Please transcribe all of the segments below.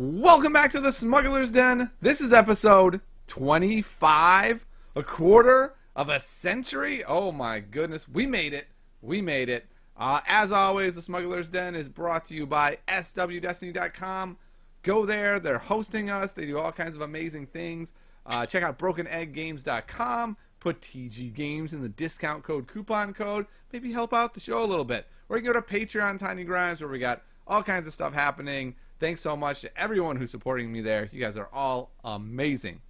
Welcome back to the Smugglers Den. This is episode 25. A quarter of a century. Oh my goodness. We made it. We made it. As always, the Smugglers Den is brought to you by swdestiny.com. Go there. They're hosting us. They do all kinds of amazing things. Check out brokenegggames.com. Put TG Games in the discount code, coupon code. Maybe help out the show a little bit. Or you can go to Patreon Tiny Grimes, where we got all kinds of stuff happening. Thanks so much to everyone who's supporting me there. You guys are all amazing.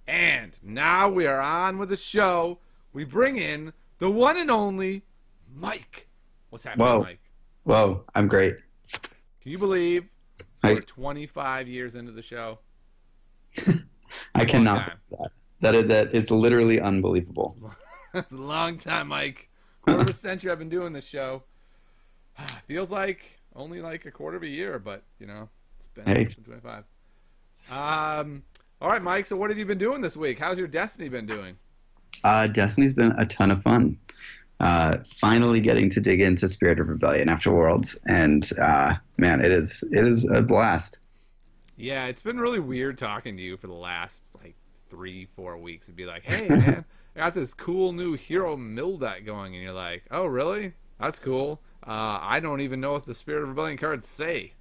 And now we are on with the show. We bring in the one and only Mike. What's happening, Mike? Whoa, I'm great. Can you believe we're 25 years into the show? I cannot. That is literally unbelievable. That's a long time, Mike. Quarter of a century I've been doing this show. Feels like only like a quarter of a year, but you know, it's been 25. All right, Mike. So what have you been doing this week? How's your Destiny been doing? Destiny's been a ton of fun. Finally getting to dig into Spirit of Rebellion after Worlds, and man, it is a blast. Yeah, it's been really weird talking to you for the last like 3-4 weeks and be like, hey man, I got this cool new hero mill deck going, and you're like, oh really? That's cool. I don't even know what the Spirit of Rebellion cards say.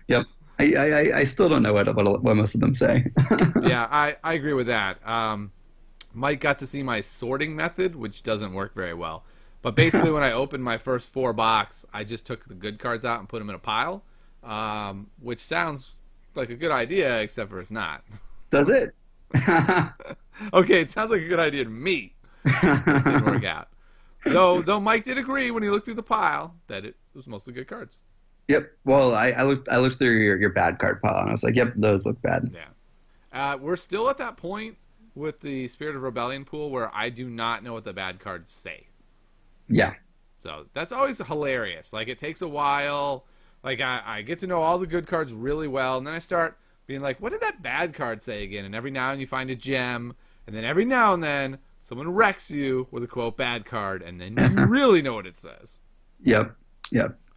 Yep. I still don't know what most of them say. Yeah, I agree with that. Mike got to see my sorting method, which doesn't work very well. But basically, when I opened my first 4 box, I just took the good cards out and put them in a pile, which sounds like a good idea, except for it's not. Does it? Okay, it sounds like a good idea to me. It didn't work out. Though Mike did agree when he looked through the pile that it was mostly good cards. Yep. Well, I looked through your bad card pile, and I was like, yep, those look bad. Yeah. We're still at that point with the Spirit of Rebellion pool where I do not know what the bad cards say. Yeah. So that's always hilarious. Like, it takes a while. Like, I get to know all the good cards really well, and then I start being like, what did that bad card say again? And every now and then you find a gem, and then every now and then someone wrecks you with a, quote, bad card, and then you really know what it says. Yep.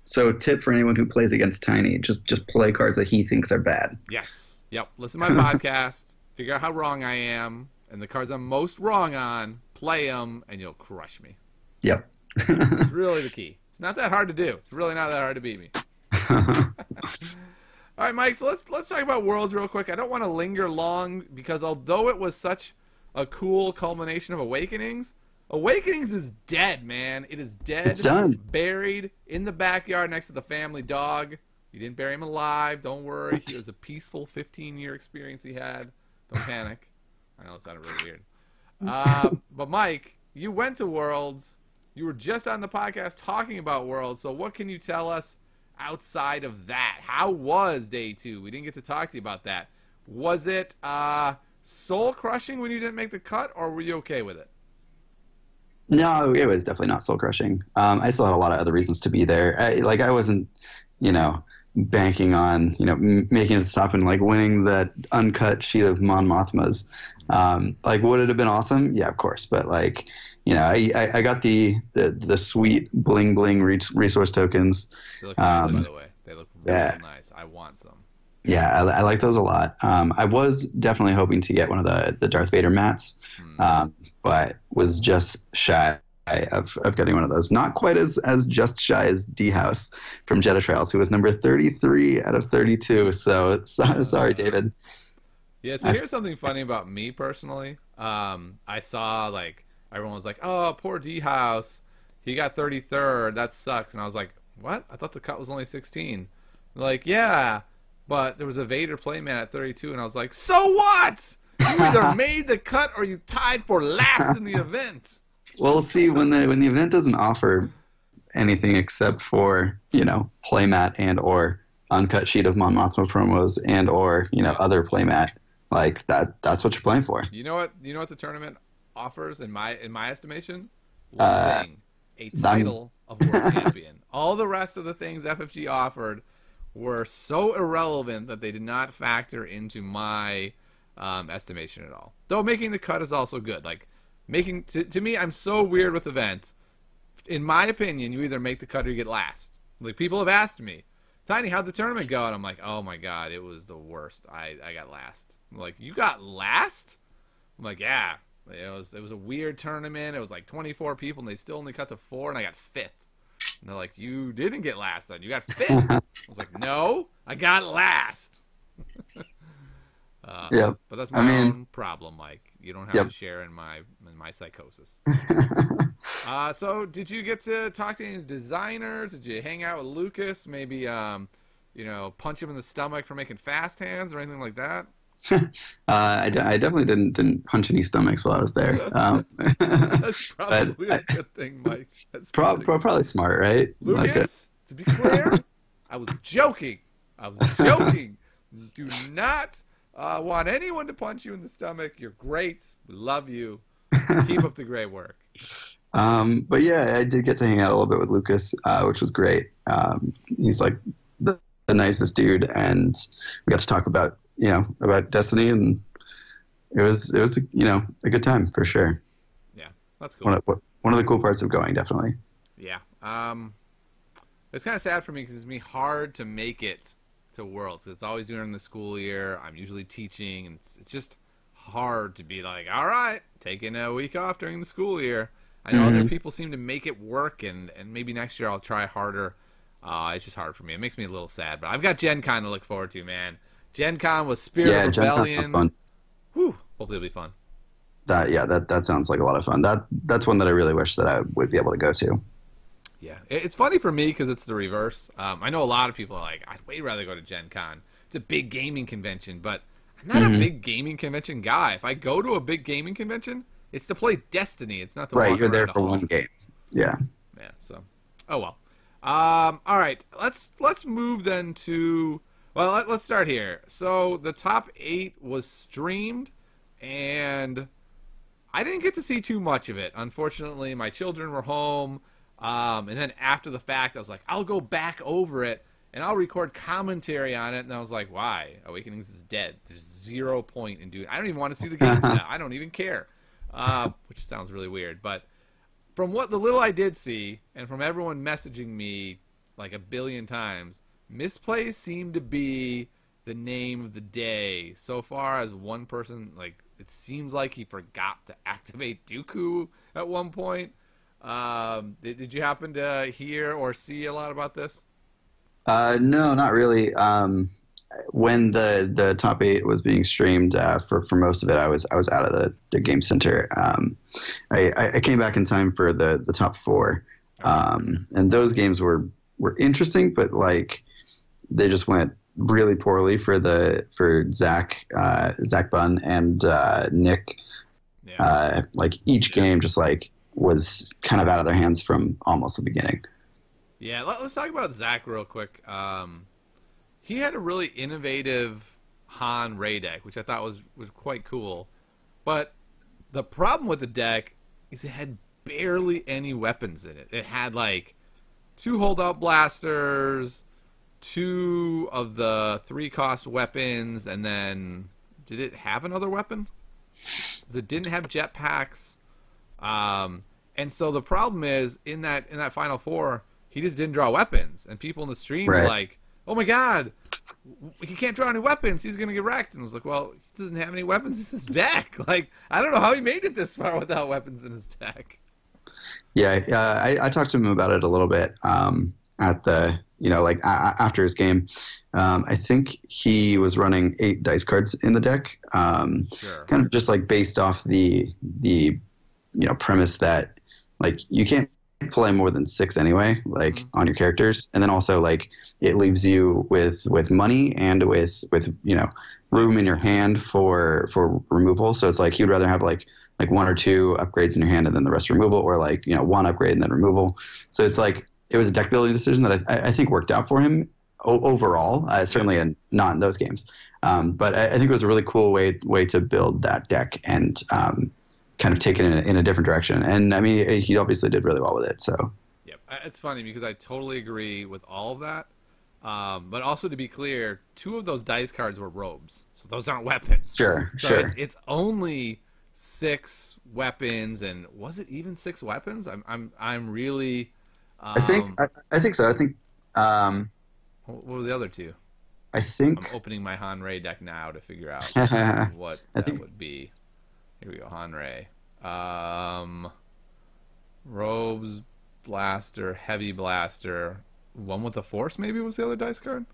So tip for anyone who plays against Tiny, just play cards that he thinks are bad. Yes. Yep. Listen to my podcast, figure out how wrong I am, and the cards I'm most wrong on, play them, and you'll crush me. Yep. It's really the key. It's not that hard to do. It's really not that hard to beat me. All right, Mike, so let's talk about Worlds real quick. I don't want to linger long because although it was such a cool culmination of Awakenings is dead, man. It is dead. It's done. Buried in the backyard next to the family dog. You didn't bury him alive. Don't worry. He was a peaceful 15-year experience he had. Don't panic. I know it sounded really weird. But, Mike, you went to Worlds. You were just on the podcast talking about Worlds. So what can you tell us outside of that? How was day 2? We didn't get to talk to you about that. Was it soul-crushing when you didn't make the cut, or were you okay with it? No, it was definitely not soul-crushing. I still had a lot of other reasons to be there. I wasn't, banking on, making it stop and, winning that uncut sheet of Mon Mothmas. Would it have been awesome? Yeah, of course. But, I got the sweet bling-bling resource tokens. They look nice, by the way. They look really nice. I want some. Yeah, I like those a lot. I was definitely hoping to get one of the Darth Vader mats, but was just shy of getting one of those. Not quite as just shy as D-House from Jedi Trails, who was number 33 out of 32. So sorry, David. Yeah, so here's something funny about me personally. I saw, everyone was like, oh, poor D-House. He got 33rd. That sucks. And I was like, what? I thought the cut was only 16. Like, yeah. But there was a Vader playmat at 32, and I was like, so what? You either made the cut or you tied for last in the event. Well, see, when the event doesn't offer anything except for, playmat and or uncut sheet of Mon Mothma promos and or, other playmat, that's what you're playing for. You know what the tournament offers in my estimation? One thing. A title of World Champion. All the rest of the things FFG offered were so irrelevant that they did not factor into my estimation at all. Though making the cut is also good. To me, I'm so weird with events. In my opinion, you either make the cut or you get last. People have asked me, Tiny, how'd the tournament go? And I'm like, oh my god, it was the worst. I got last. I'm like, you got last? I'm like, yeah. It was a weird tournament. It was like 24 people, and they still only cut to 4, and I got 5th. And they're like, you didn't get last then. You got 5th. I was like, no, I got last. Yep. But that's my own problem, Mike. You don't have to share in my psychosis. So did you get to talk to any designers? Did you hang out with Lucas? Maybe, punch him in the stomach for making fast hands or anything like that? I definitely didn't punch any stomachs while I was there. That's probably a good thing, Mike. That's probably smart, right? Lucas, to be clear, I was joking. Do not want anyone to punch you in the stomach. You're great. We love you. Keep up the great work. But yeah, I did get to hang out a little bit with Lucas, which was great. He's like the nicest dude, and we got to talk about Destiny, and it was a good time for sure. Yeah, that's cool. One of the cool parts of going, definitely. Yeah. It's kind of sad for me because it's hard to make it to Worlds. It's always during the school year. I'm usually teaching, and it's just hard to be like, all right, taking a week off during the school year. I know other people seem to make it work, and maybe next year I'll try harder. It's just hard for me. It makes me a little sad, but I've got Gen Con to look forward to, man. Gen Con with Spirit of Rebellion. Gen Con fun. Whew, hopefully it'll be fun. That sounds like a lot of fun. That's one that I really wish that I would be able to go to. Yeah, it's funny for me because it's the reverse. I know a lot of people are like, I'd way rather go to Gen Con. It's a big gaming convention, but I'm not a big gaming convention guy. If I go to a big gaming convention, it's to play Destiny. It's not to right. Walk You're there around for one game. Yeah. Yeah. So, oh well. All right. Let's move then to. Well, let's start here. So the top 8 was streamed, and I didn't get to see too much of it. Unfortunately, my children were home. And then after the fact, I was like, I'll go back over it, and I'll record commentary on it. And I was like, why? Awakenings is dead. There's 0 point in doing it. I don't even want to see the game now. I don't even care. Which sounds really weird. But from what the little I did see, and from everyone messaging me like a billion times, misplays seemed to be the name of the day. So far as one person, like, it seems like he forgot to activate Dooku at one point. Did you happen to hear or see a lot about this? No, not really. When the top 8 was being streamed, for most of it, I was out of the game center. I came back in time for the top 4, and those games were interesting, but like they just went really poorly for Zach Bunn and Nick. Yeah. Like each game just like was kind of out of their hands from almost the beginning. Yeah, let's talk about Zach real quick. He had a really innovative Han Ray deck, which I thought was quite cool. But the problem with the deck is it had barely any weapons in it. It had like 2 holdout blasters, 2 of the 3-cost weapons, and then did it have another weapon? Because it didn't have jetpacks. And so the problem is in that final 4, he just didn't draw weapons, and people in the stream were like, "Oh my god, he can't draw any weapons. He's gonna get wrecked." And I was like, "Well, he doesn't have any weapons in his deck. Like, I don't know how he made it this far without weapons in his deck." Yeah, I talked to him about it a little bit at the after his game. I think he was running 8 dice cards in the deck, Sure. Kind of just like based off the premise that like you can't play more than 6 anyway, like on your characters, and then also like it leaves you with money and with room in your hand for removal. So it's like you'd rather have like 1 or 2 upgrades in your hand and then the rest removal, or like 1 upgrade and then removal. So it's like it was a deck building decision that I think worked out for him overall, certainly not in those games. But I think it was a really cool way to build that deck and kind of take it in a different direction. And I mean, he obviously did really well with it. So yep, it's funny because I totally agree with all of that. But also to be clear, 2 of those dice cards were robes, so those aren't weapons. Sure. It's only 6 weapons, and was it even 6 weapons? I'm really. I think so. I think. Hold What were the other two? I I'm think opening my Hanrei deck now to figure out I what that think would be. Here we go, Hanrei. Um, Robes, Blaster, Heavy Blaster. One with the Force maybe was the other dice card?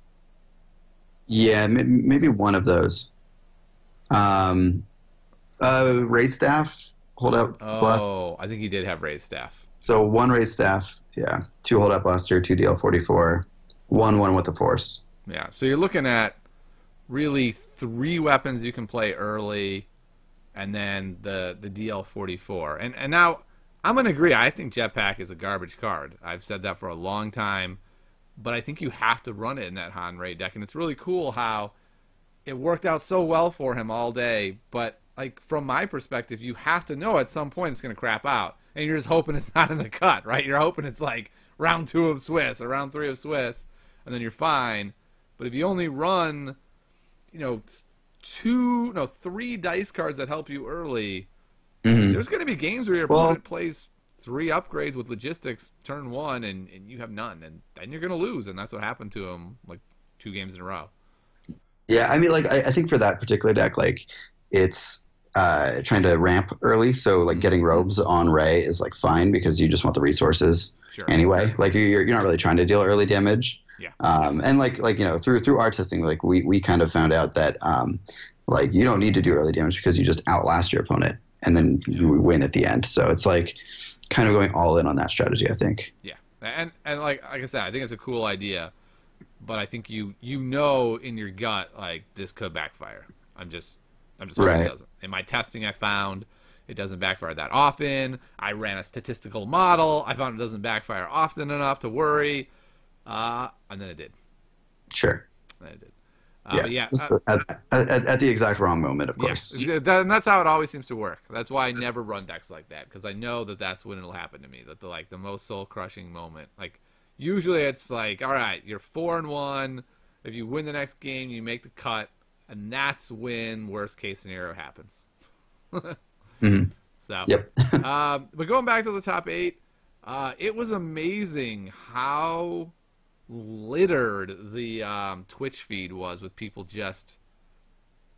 yeah, maybe one of those. Um, raise staff, hold out blast. Oh, I think he did have raised staff. So one raise staff, yeah. Two hold out blaster, two DL-44, one with the force. Yeah, so you're looking at really three weapons you can play early, and then the DL-44. And now I'm gonna agree. I think Jetpack is a garbage card. I've said that for a long time, but I think you have to run it in that Hanrei deck, and it's really cool how it worked out so well for him all day. But like from my perspective, you have to know at some point it's gonna crap out, and you're just hoping it's not in the cut, right? You're hoping it's like round 2 of Swiss or round 3 of Swiss, and then you're fine. But if you only run, you know, 3 dice cards that help you early, there's going to be games where your opponent plays 3 upgrades with logistics turn 1 and you have none, and then you're going to lose, and that's what happened to him like 2 games in a row. Yeah, I mean, like I think for that particular deck, like it's trying to ramp early, so like getting robes on Ray is like fine because you just want the resources anyway. Like you're not really trying to deal early damage. Yeah. And like you know through our testing, like we kind of found out that like you don't need to do early damage because you just outlast your opponent and then you win at the end. So it's like kind of going all in on that strategy, I think. Yeah, and like I said, I think it's a cool idea, but I think you know in your gut like this could backfire. I'm just hoping it doesn't. In my testing, I found it doesn't backfire that often. I ran a statistical model. I found it doesn't backfire often enough to worry. And then it did. Sure. And then it did. But yeah, just at the exact wrong moment, of course. Yeah, and that's how it always seems to work. That's why I never run decks like that, because I know that that's when it'll happen to me. That the most soul crushing moment. Like usually it's like, all right, you're 4-1. If you win the next game, you make the cut, and that's when worst case scenario happens. So, yep. But going back to the top 8, it was amazing how littered the Twitch feed was with people just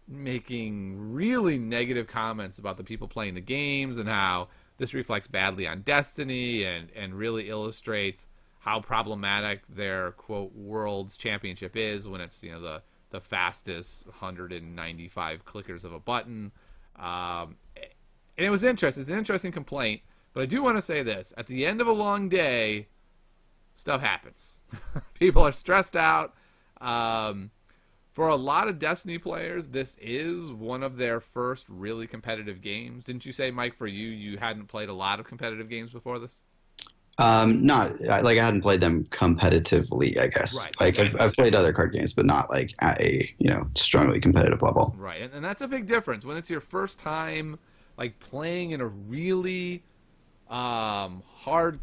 making really negative comments about the people playing the games and how this reflects badly on Destiny and really illustrates how problematic their quote World's Championship is when it's, you know, the fastest 195 clickers of a button. And it was interesting. It's an interesting complaint, but I do want to say this: at the end of a long day, stuff happens. People are stressed out. For a lot of Destiny players, this is one of their first really competitive games. Didn't you say, Mike, for you hadn't played a lot of competitive games before this? Not like I hadn't played them competitively, I guess. Right, like exactly. I've played other card games, but not like at a strongly competitive level. Right, and that's a big difference when it's your first time like playing in a really hardcore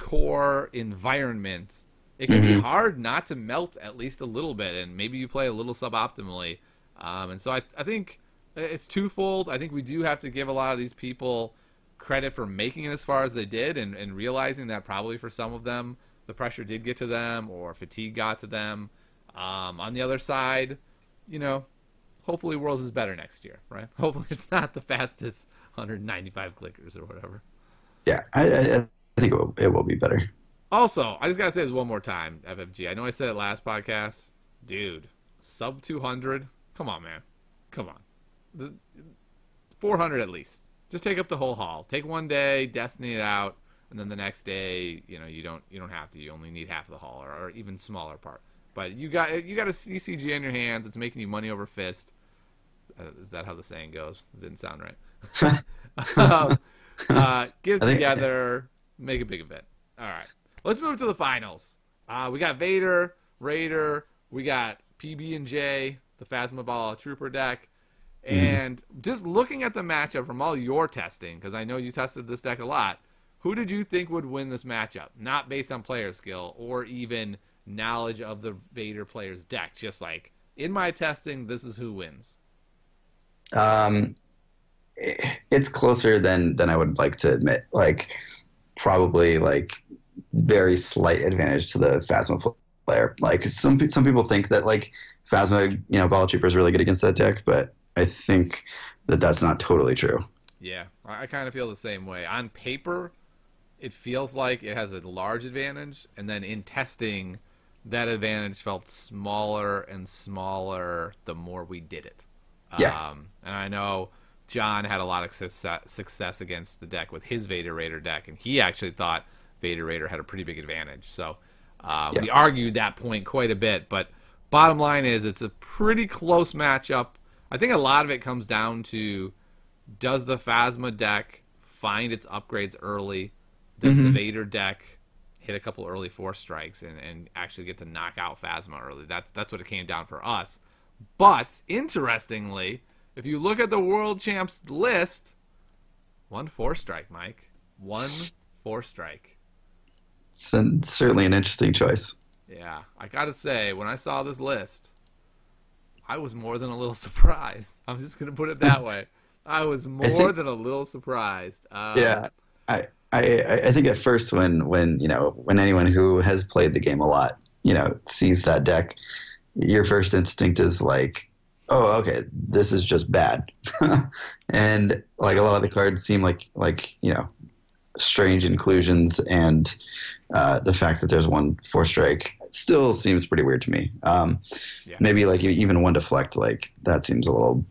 environment. It can be hard not to melt at least a little bit, and maybe you play a little suboptimally. And so I think it's twofold. I think we do have to give a lot of these people credit for making it as far as they did, and realizing that probably for some of them the pressure did get to them or fatigue got to them. On the other side, hopefully Worlds is better next year, right? Hopefully it's not the fastest 195 clickers or whatever. Yeah, I think it will be better. Also, I just gotta say this one more time, FFG. I know I said it last podcast. Dude, sub 200? Come on, man. Come on. 400 at least. Just take up the whole haul. Take one day, Destiny it out, and then the next day, you don't have to. You only need half the haul or even smaller part. But you got a CCG in your hands. It's making you money over fist. Is that how the saying goes? It didn't sound right. Get it together. Make a big event. All right. Let's move to the finals. We got Vader, Raider. We got PB&J, the Phasmoball Trooper deck. And just looking at the matchup from all your testing, because I know you tested this deck a lot, who did you think would win this matchup? Not based on player skill or even knowledge of the Vader player's deck. Just like, in my testing, this is who wins. It's closer than I would like to admit. Like, probably, like, very slight advantage to the Phasma player. Like some people think that like Phasma, Ball Trooper is really good against that deck, but I think that that's not totally true. Yeah, I kind of feel the same way. On paper, it feels like it has a large advantage, and then in testing, that advantage felt smaller and smaller the more we did it. Yeah. And I know John had a lot of success against the deck with his Vader Raider deck, and he actually thought Vader Raider had a pretty big advantage. So we argued that point quite a bit, but bottom line is it's a pretty close matchup. I think a lot of it comes down to, does the Phasma deck find its upgrades early? Does the Vader deck hit a couple early force strikes and actually get to knock out Phasma early? That's what it came down for us. But interestingly, if you look at the World Champs list, 1 force strike, Mike. 1 force strike. It's certainly an interesting choice. Yeah, I gotta say, when I saw this list, I was more than a little surprised. I'm just gonna put it that way. I was more than a little surprised. Yeah, I think at first when anyone who has played the game a lot, sees that deck, your first instinct is like, oh, okay, this is just bad. And like a lot of the cards seem like strange inclusions, and the fact that there's 1 force strike still seems pretty weird to me. Maybe like even 1 deflect, like that seems a little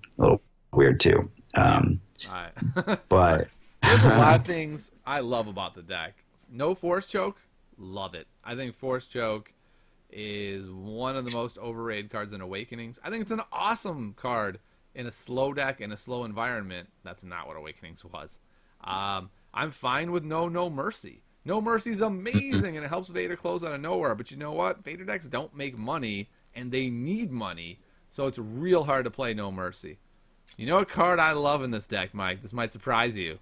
weird too. But there's a lot of things I love about the deck. No force choke, love it. I think force choke is one of the most overrated cards in Awakenings. I think it's an awesome card in a slow deck in a slow environment. That's not what Awakenings was. I'm fine with no mercy. No mercy is amazing and it helps Vader close out of nowhere. But you know what? Vader decks don't make money and they need money, so it's real hard to play no mercy. You know what card I love in this deck, Mike? This might surprise you.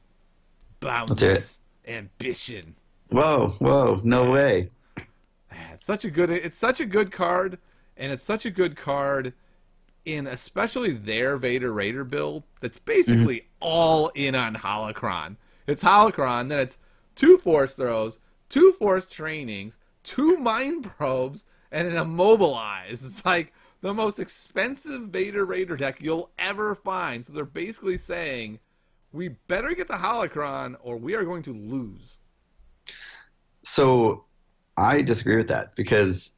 Boundless Ambition. Whoa, no way. It's such a good card, and it's such a good card in especially their Vader Raider build that's basically all in on Holocron. It's Holocron, then it's 2 force throws, 2 force trainings, 2 mind probes, and an immobilize. It's like the most expensive Vader Raider deck you'll ever find. So they're basically saying, we better get the Holocron or we are going to lose. So I disagree with that, because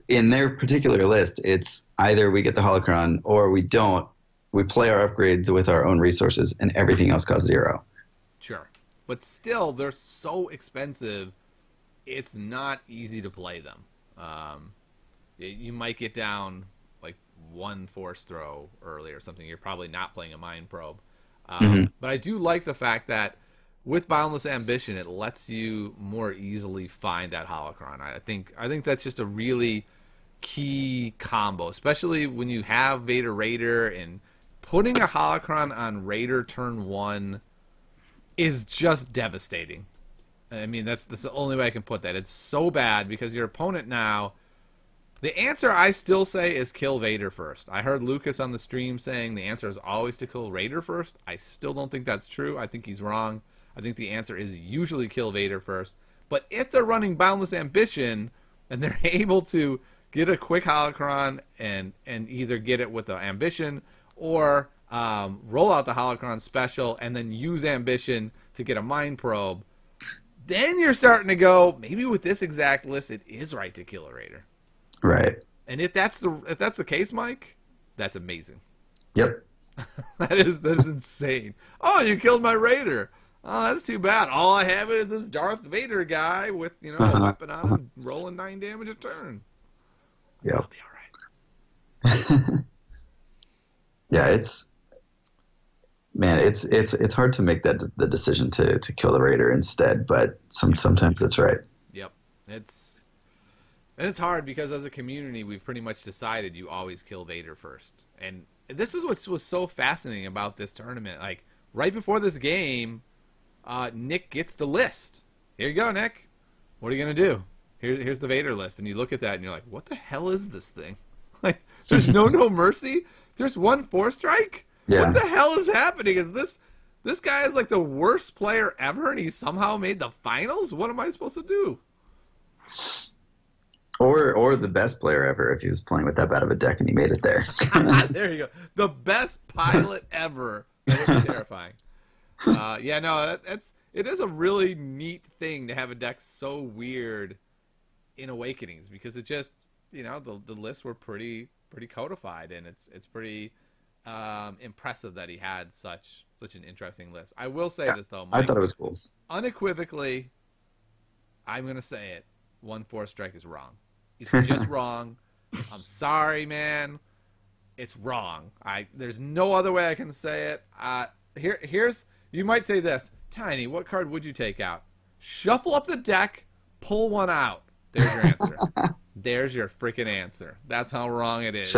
in their particular list, it's either we get the Holocron or we don't. We play our upgrades with our own resources and everything else costs 0. Sure. But still, they're so expensive, it's not easy to play them. You might get down like 1 force throw early or something. You're probably not playing a mind probe. But I do like the fact that with Boundless Ambition, it lets you more easily find that Holocron. I think that's just a really key combo, especially when you have Vader Raider, and putting a Holocron on Raider turn 1 is just devastating. I mean, that's the only way I can put that. It's so bad because your opponent now, the answer I still say is kill Vader first. I heard Lucas on the stream saying the answer is always to kill Raider first. I still don't think that's true. I think he's wrong. I think the answer is usually kill Vader first. But if they're running Boundless Ambition and they're able to get a quick Holocron and either get it with the Ambition or roll out the Holocron special and then use Ambition to get a Mind Probe, then you're starting to go, maybe with this exact list, it is right to kill a Raider. Right. And if that's the case, Mike, that's amazing. Yep. that is insane. Oh, you killed my Raider. Oh, that's too bad. All I have is this Darth Vader guy with, a weapon on him, rolling 9 damage a turn. Yep. I'll be all right. Yeah, it's hard to make the decision to kill the Raider instead, but sometimes it's right. Yep. It's hard because as a community, we've pretty much decided you always kill Vader first. And this is what was so fascinating about this tournament. Like, right before this game, Nick gets the list. Here you go, Nick. What are you going to do? Here's the Vader list. And you look at that and you're like, what the hell is this thing? Like, there's no mercy? There's 1 force strike? Yeah. What the hell is happening? Is this guy is like the worst player ever and he somehow made the finals? What am I supposed to do? Or the best player ever if he was playing with that bad of a deck and he made it there. There you go. The best pilot ever. That would be terrifying. Yeah, no, it is a really neat thing to have a deck so weird in Awakenings, because it just, the lists were pretty codified, and it's pretty impressive that he had such an interesting list. I will say this though, Mike, I thought it was cool. Unequivocally, I'm gonna say it. 1/4 strike is wrong. It's just wrong. I'm sorry, man. It's wrong. There's no other way I can say it. Here's you might say this, Tiny. What card would you take out? Shuffle up the deck, pull one out. There's your answer. There's your freaking answer. That's how wrong it is.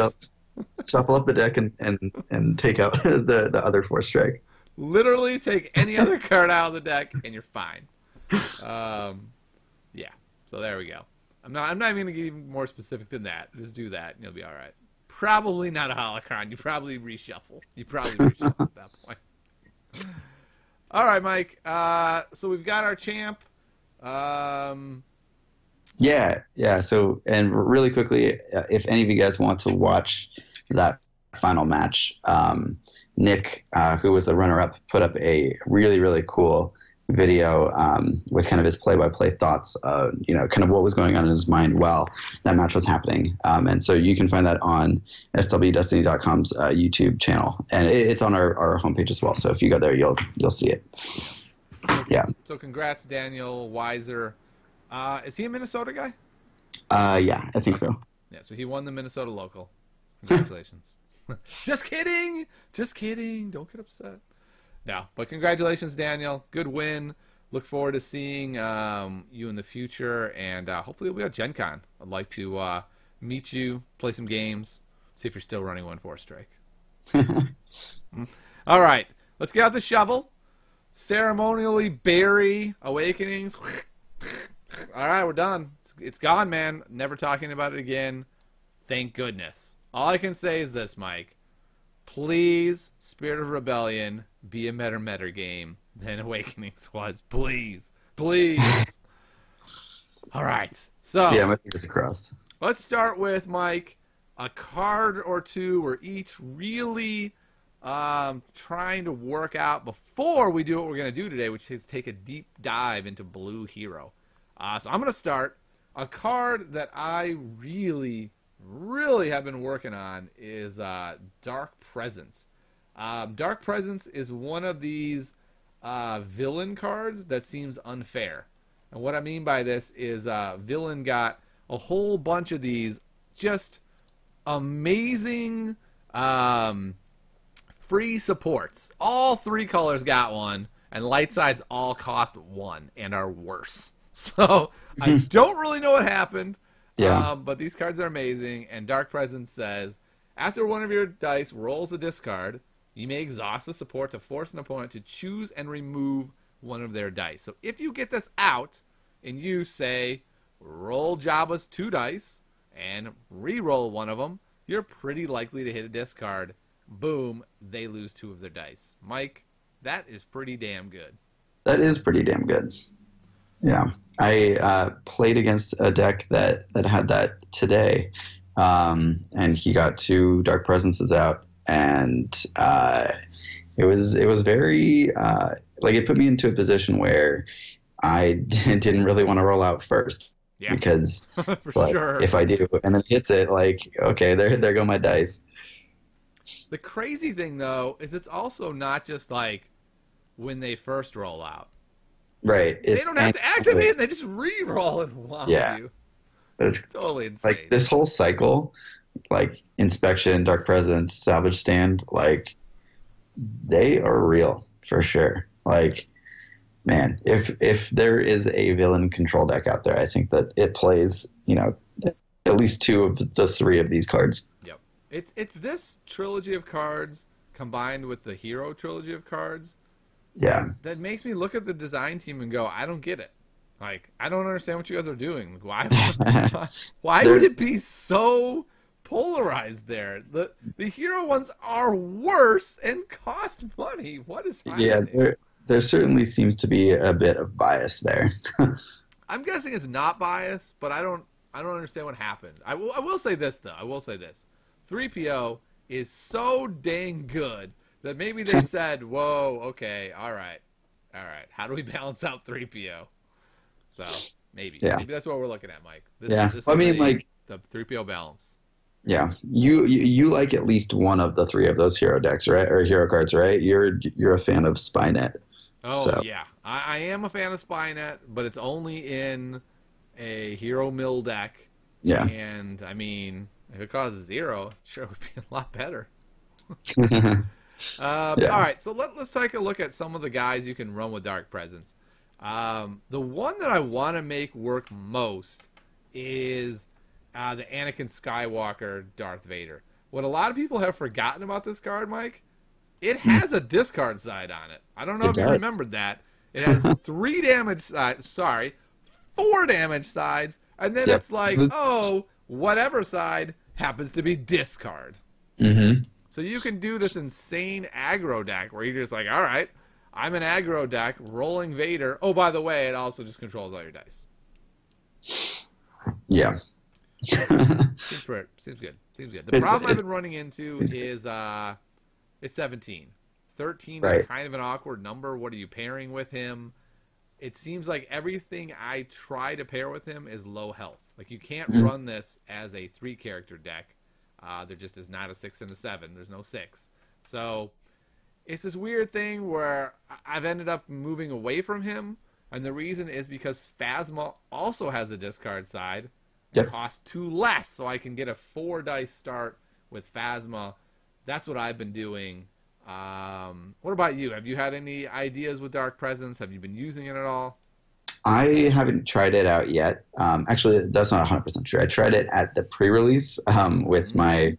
Shuffle up the deck and take out the other 4 strike. Literally take any other card out of the deck and you're fine. Yeah. So there we go. I'm not even gonna get even more specific than that. Just do that and you'll be all right. Probably not a holocron. You probably reshuffle. At that point. All right, Mike. So we've got our champ. Yeah. So, and really quickly, if any of you guys want to watch that final match, Nick, who was the runner-up, put up a really, really cool video with kind of his play-by-play thoughts, kind of what was going on in his mind while that match was happening. And so you can find that on swdestiny.com's YouTube channel, and it's on our homepage as well. So if you go there, you'll see it. Yeah. So congrats, Daniel Weiser. Is he a Minnesota guy? Yeah, I think so. Yeah, so he won the Minnesota local. Congratulations. Just kidding. Don't get upset. No, but congratulations, Daniel. Good win. Look forward to seeing you in the future, and hopefully we'll be at Gen Con. I'd like to meet you, play some games, see if you're still running 1/4 strike. All right, let's get out the shovel. Ceremonially bury Awakenings. All right, we're done. It's gone, man. Never talking about it again. Thank goodness. All I can say is this, Mike. Please, Spirit of Rebellion, be a meta game than Awakenings was. Please. All right. So yeah, my fingers are crossed. Let's start with, Mike, a card or two we're each really trying to work out before we do what we're going to do today, which is take a deep dive into Blue Hero. So I'm going to start. A card that I really have been working on is Dark Presence. Dark Presence is one of these villain cards that seems unfair. And what I mean by this is villain got a whole bunch of these just amazing free supports. All 3 colors got one, and light sides all cost 1 and are worse. So I don't really know what happened. Yeah. But these cards are amazing, and Dark Presence says, after one of your dice rolls a discard, you may exhaust the support to force an opponent to choose and remove one of their dice. So if you get this out, and you say, roll Jabba's 2 dice, and re-roll one of them, you're pretty likely to hit a discard. Boom, they lose 2 of their dice. Mike, that is pretty damn good. That is pretty damn good. Yeah. I played against a deck that had that today, and he got 2 Dark Presences out, and it was very it put me into a position where I didn't really want to roll out first. Yeah. Because sure. If I do and then hits it, okay, there go my dice. The crazy thing though is it's also not just when they first roll out. Right. They don't have to activate it. They just re-roll and wow you. It's totally insane. This whole cycle, inspection, Dark Presence, salvage stand, they are real for sure. Man, if there is a villain control deck out there, I think that it plays, at least 2 of the 3 of these cards. Yep. It's this trilogy of cards combined with the Hero trilogy of cards. Yeah. That makes me look at the design team and go, I don't get it. I don't understand what you guys are doing. Why would it be so polarized there? The Hero ones are worse and cost money. What is happening? Yeah, there certainly seems to be a bit of bias there. I'm guessing it's not bias, but I don't I don't understand what happened. I will say this, though. I will say this. 3PO is so dang good that maybe they said, whoa, okay, all right. How do we balance out 3PO? So maybe. Yeah. Maybe that's what we're looking at, Mike. This is I mean, like, the 3PO balance. yeah, you like at least one of the three of those hero decks, right? Or hero cards, right? You're a fan of Spynet. Oh, So yeah. I am a fan of Spynet, but it's only in a hero mill deck. yeah. And, I mean, if it causes 0, it sure would be a lot better. Yeah. All right, so let's take a look at some of the guys you can run with Dark Presence. The one that I want to make work most is the Anakin Skywalker Darth Vader. What a lot of people have forgotten about this card, Mike, it has a discard side on it. I don't know if you remembered that. It has 3 damage sides, 4 damage sides, and then it's like, oh, whatever side happens to be discard. Mm-hmm. So you can do this insane aggro deck where you're just like, all right, I'm an aggro deck, rolling Vader. Oh, by the way, it also just controls all your dice. Yeah. Seems good. The problem I've been running into is it's 17. 13 is kind of an awkward number. What are you pairing with him? It seems like everything I try to pair with him is low health. Like, you can't run this as a 3-character deck. There just is not a 6 and a 7. There's no 6. So it's this weird thing where I've ended up moving away from him. And the reason is because Phasma also has a discard side. It costs 2 less, so I can get a 4-dice start with Phasma. That's what I've been doing. What about you? Have you had any ideas with Dark Presence? Have you been using it at all? I haven't tried it out yet. Actually, that's not 100% true. I tried it at the pre-release with my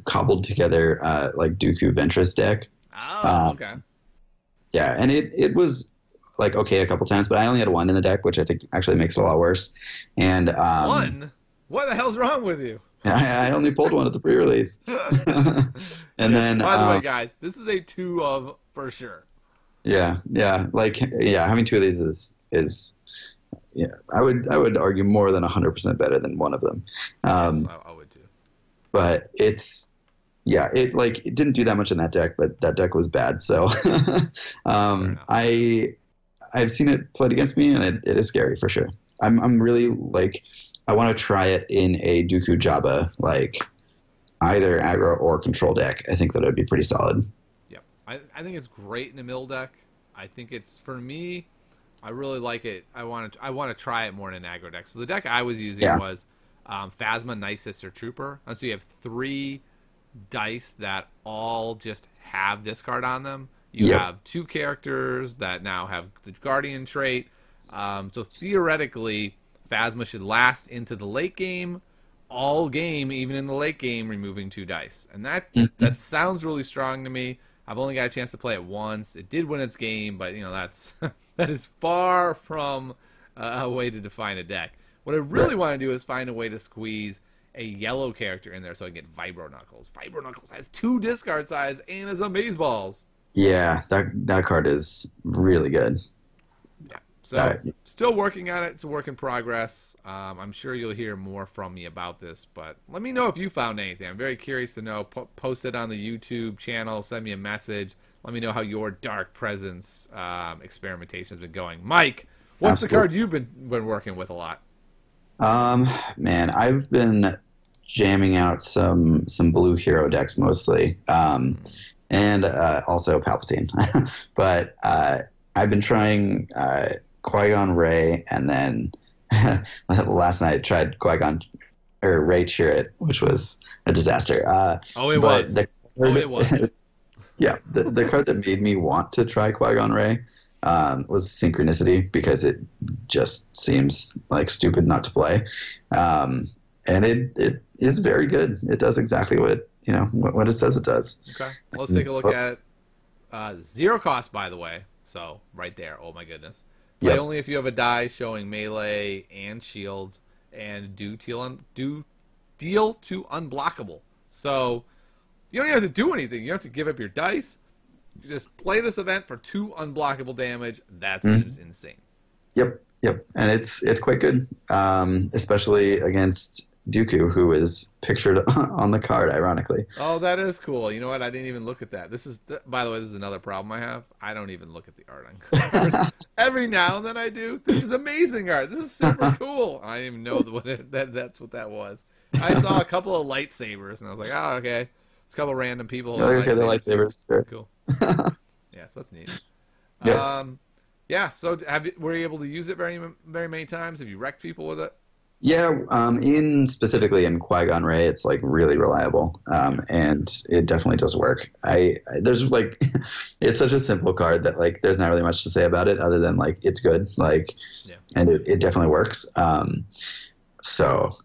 cobbled together like Dooku Ventress deck. Oh, okay. Yeah, and it was like okay a couple times, but I only had 1 in the deck, which I think actually makes it a lot worse. And 1? What the hell's wrong with you? I only pulled 1 at the pre-release. And then by the way, guys, this is a 2 of for sure. Yeah, having 2 of these is I would argue more than 100% better than 1 of them. Yes, I would too. But it didn't do that much in that deck, but that deck was bad. So I've seen it played against me, and it is scary for sure. I'm really like I want to try it in a Dooku Jabba, like either aggro or control deck. I think that would be pretty solid. Yep, I think it's great in a mill deck. I think it's, for me, I really like it. I want to try it more in an aggro deck. So the deck I was using was Phasma, Night Sister, Trooper. And so you have 3 dice that all just have discard on them. You have 2 characters that now have the Guardian trait. So theoretically, Phasma should last into the late game, all game, even in the late game, removing 2 dice. And that sounds really strong to me. I've only got a chance to play it once. It did win its game, but that's that is far from a way to define a deck. What I really want to do is find a way to squeeze a yellow character in there so I can get Vibro Knuckles. Vibro Knuckles has 2 discard sides and is Amazeballs. Yeah, that card is really good. Yeah. So still working on it. It's a work in progress. I'm sure you'll hear more from me about this, but let me know if you found anything. I'm very curious to know. Post it on the YouTube channel. Send me a message. Let me know how your Dark Presence experimentation has been going. Mike, what's the card you've been working with a lot? Man, I've been jamming out some blue hero decks mostly, and also Palpatine. But I've been trying Qui-Gon Rey, and then last night I tried Qui-Gon or Rey Chirrut, which was a disaster. It was. Yeah, the card that made me want to try Qui-Gon Rey was Synchronicity, because it just seems like stupid not to play, and it is very good. It does exactly what it says it does. Okay, well, let's take a look at it. 0 cost, by the way. So right there. Oh my goodness. Play only if you have a die showing melee and shields, and deal to unblockable. So you don't even have to do anything. You don't have to give up your dice. You just play this event for 2 unblockable damage. That seems insane. Yep. Yep, and it's quite good, especially against Dooku, who is pictured on the card, ironically. Oh, that is cool. You know what? I didn't even look at that. By the way, this is another problem I have. I don't even look at the art on cards. Every now and then I do. This is amazing art. This is super cool. I didn't even know that's what that was. I saw a couple of lightsabers, and I was like, oh, okay. It's a couple of random people holding Okay, the lightsabers, sure. Cool. Yeah, so that's neat. Yeah. Yeah, so were you able to use it very, very many times? Have you wrecked people with it? Yeah, in specifically in Qui-Gon Ray, it's like really reliable, and it definitely does work. There's like, it's such a simple card that like there's not really much to say about it other than like it's good, like, Yeah. and it definitely works. So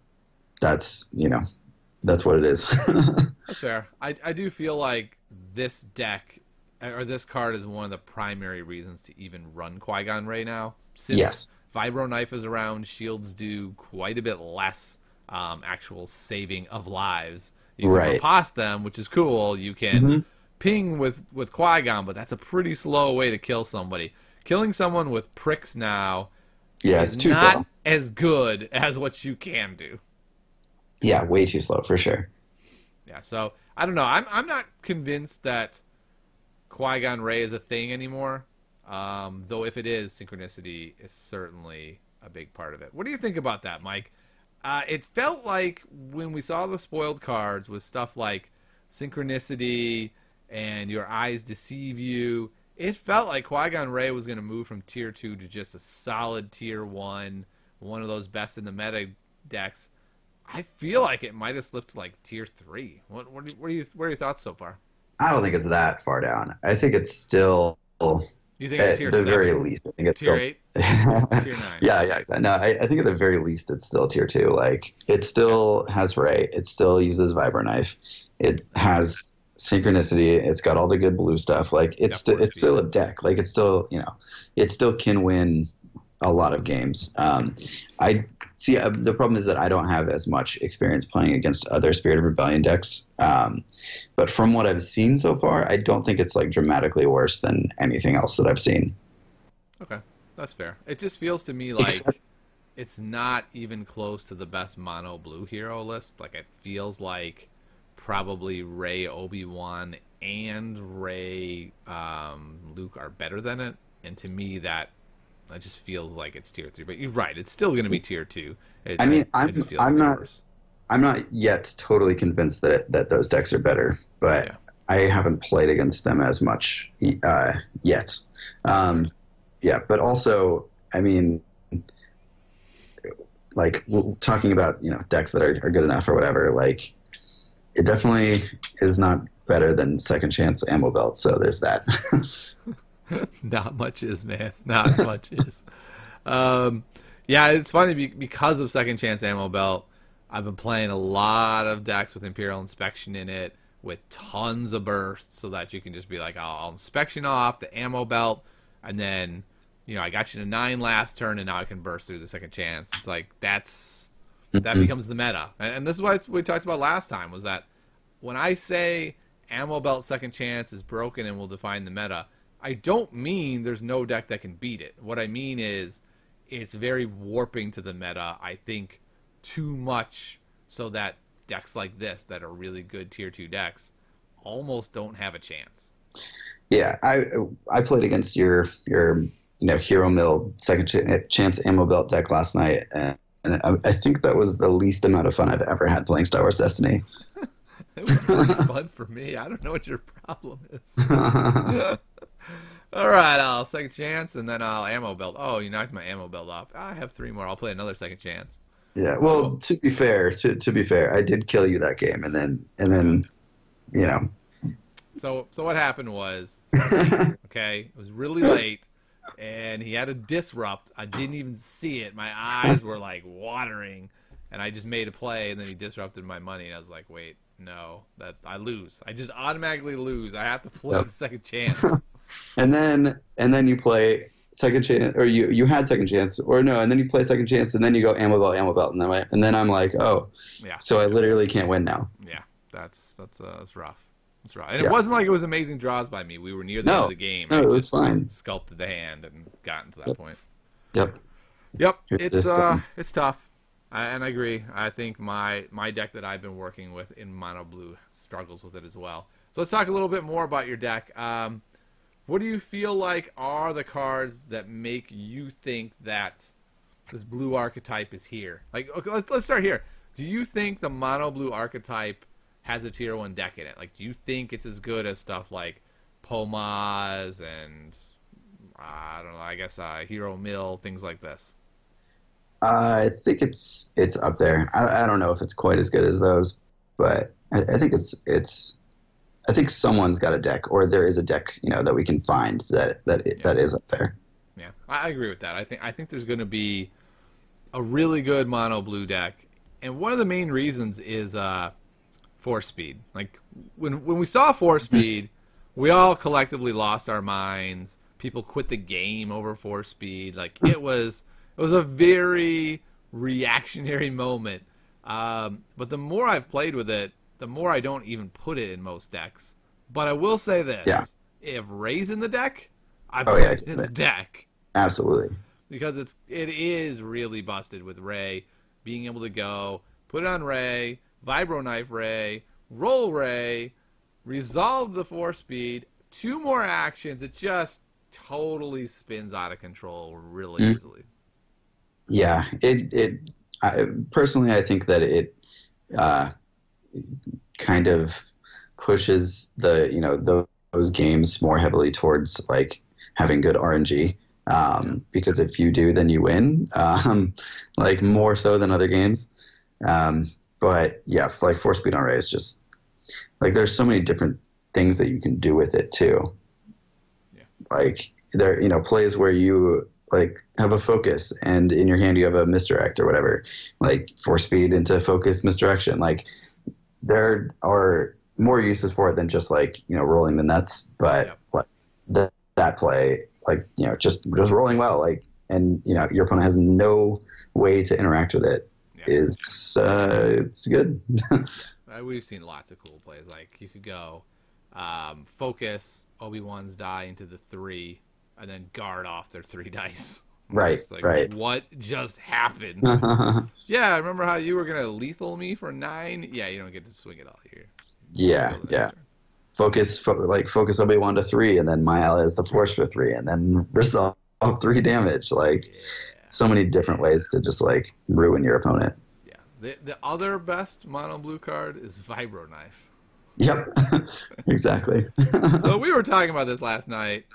that's that's what it is. That's fair. I do feel like this deck or this card is one of the primary reasons to even run Qui-Gon Ray now. Since Yes. Vibro Knife is around, shields do quite a bit less actual saving of lives. You can Right. riposte them, which is cool. You can ping with Qui-Gon, but that's a pretty slow way to kill somebody. Killing someone with pricks now Yeah, is it's too not slow. as good as what you can do. Yeah, way too slow for sure. Yeah, so I don't know. I'm not convinced that Qui-Gon Ray is a thing anymore. Though if it is, synchronicity is certainly a big part of it. What do you think about that, Mike? It felt like when we saw the spoiled cards with stuff like synchronicity and your eyes deceive you, it felt like Qui-Gon Ray was going to move from tier 2 to just a solid tier 1, one of those best in the meta decks. I feel like it might have slipped to like tier 3. What are your thoughts so far? I don't think it's that far down. I think it's still You think it's at tier the 7? very least. I think it's Tier still 8? Tier 9? Yeah, exactly. No, I think at the very least it's still tier 2. Like it still has Ray. It still uses Vibro Knife. It has synchronicity. It's got all the good blue stuff. Like it's still a deck. Like it's still it still can win a lot of games. I see. The problem is that I don't have as much experience playing against other Spirit of Rebellion decks. But from what I've seen so far, I don't think it's like dramatically worse than anything else that I've seen. Okay, that's fair. It just feels to me like it's not even close to the best mono blue hero list. Like it feels like probably Rey Obi-Wan and Rey Luke are better than it, and to me that just feels like it's tier 3. But you're right; it's still going to be tier 2. I'm not yet totally convinced that those decks are better, but Yeah. I haven't played against them as much yet. Yeah, but also, I mean, like talking about decks that are good enough or whatever, like it definitely is not better than Second Chance Ammo Belt. So there's that. Not much is, man. Not much is. Yeah, it's funny because of Second Chance Ammo Belt. I've been playing a lot of decks with Imperial Inspection in it, with tons of bursts, so that you can just be like, I'll inspection off the ammo belt, and then I got you to 9 last turn, and now I can burst through the Second Chance. It's like that becomes the meta, and this is what we talked about last time. Was that when I say ammo belt Second Chance is broken and will define the meta, I don't mean there's no deck that can beat it. What I mean is it's very warping to the meta, I think, too much, so that decks like this that are really good tier 2 decks almost don't have a chance. Yeah, I played against your Hero Mill Second Chance Ammo Belt deck last night, and I think that was the least amount of fun I've ever had playing Star Wars Destiny. It was pretty fun for me. I don't know what your problem is. All right, I'll Second Chance, and then I'll Ammo Belt. Oh, you knocked my Ammo Belt off. I have 3 more. I'll play another Second Chance. Yeah, well, to be fair, I did kill you that game, and then, So what happened was, okay, it was really late, and he had a disrupt. I didn't even see it. My eyes were like watering, and I just made a play, and then he disrupted my money, and I was like, wait, no, that I lose. I just automatically lose. I have to play the Second Chance. And then you play Second Chance, or you had Second Chance, or no, and then you play Second Chance, and then you go Ammo Belt, and then I'm like, oh, yeah. So I literally can't win now. Yeah, that's rough. It's rough, and it wasn't like it was amazing draws by me. We were near the end of the game. No, I it was just fine. Sculpted the hand and gotten to that point. Yep. Yep, It's just, it's tough, and I agree. I think my deck that I've been working with in mono blue struggles with it as well. So let's talk a little bit more about your deck. What do you feel like are the cards that make you think that this blue archetype is here? Like, okay, let's start here. Do you think the mono blue archetype has a tier 1 deck in it? Like, do you think it's as good as stuff like Pomas and I don't know, I guess Hero Mill, things like this? I think it's up there. I don't know if it's quite as good as those, but I think it's. I think someone's got a deck, or there is a deck, that we can find that is up there. Yeah, I agree with that. I think there's going to be a really good mono blue deck, and one of the main reasons is force speed. Like when we saw force speed, we all collectively lost our minds. People quit the game over force speed. Like it was a very reactionary moment. But the more I've played with it, the more I don't even put it in most decks. But I will say this. Yeah. If Ray's in the deck, I put it in the deck. Absolutely. Because it is really busted with Ray being able to go, put it on Ray, Vibro Knife Ray, roll Ray, resolve the force speed, 2 more actions. It just totally spins out of control really easily. Yeah. Personally, I think that it kind of pushes those games more heavily towards like having good RNG, because if you do, then you win, like more so than other games. But yeah, like force speed on Ray is just like there's so many different things that you can do with it too. Yeah. Like there, plays where you like have a focus and in your hand you have a misdirect or whatever, like force speed into focus misdirection. Like there are more uses for it than just like rolling the nuts, but like that play, like just rolling well, like, and your opponent has no way to interact with it. Is it's good. We've seen lots of cool plays. Like you could go focus Obi-Wan's die into the 3 and then guard off their 3 dice. Right, like, right. What just happened? Yeah, I remember how you were gonna lethal me for 9. Yeah, you don't get to swing it all here. Yeah. Focus Obi-Wan to 3, and then my ally is the force for 3, and then resolve 3 damage. Like so many different ways to just like ruin your opponent. Yeah. The other best mono blue card is Vibro Knife. Yep. Exactly. So we were talking about this last night.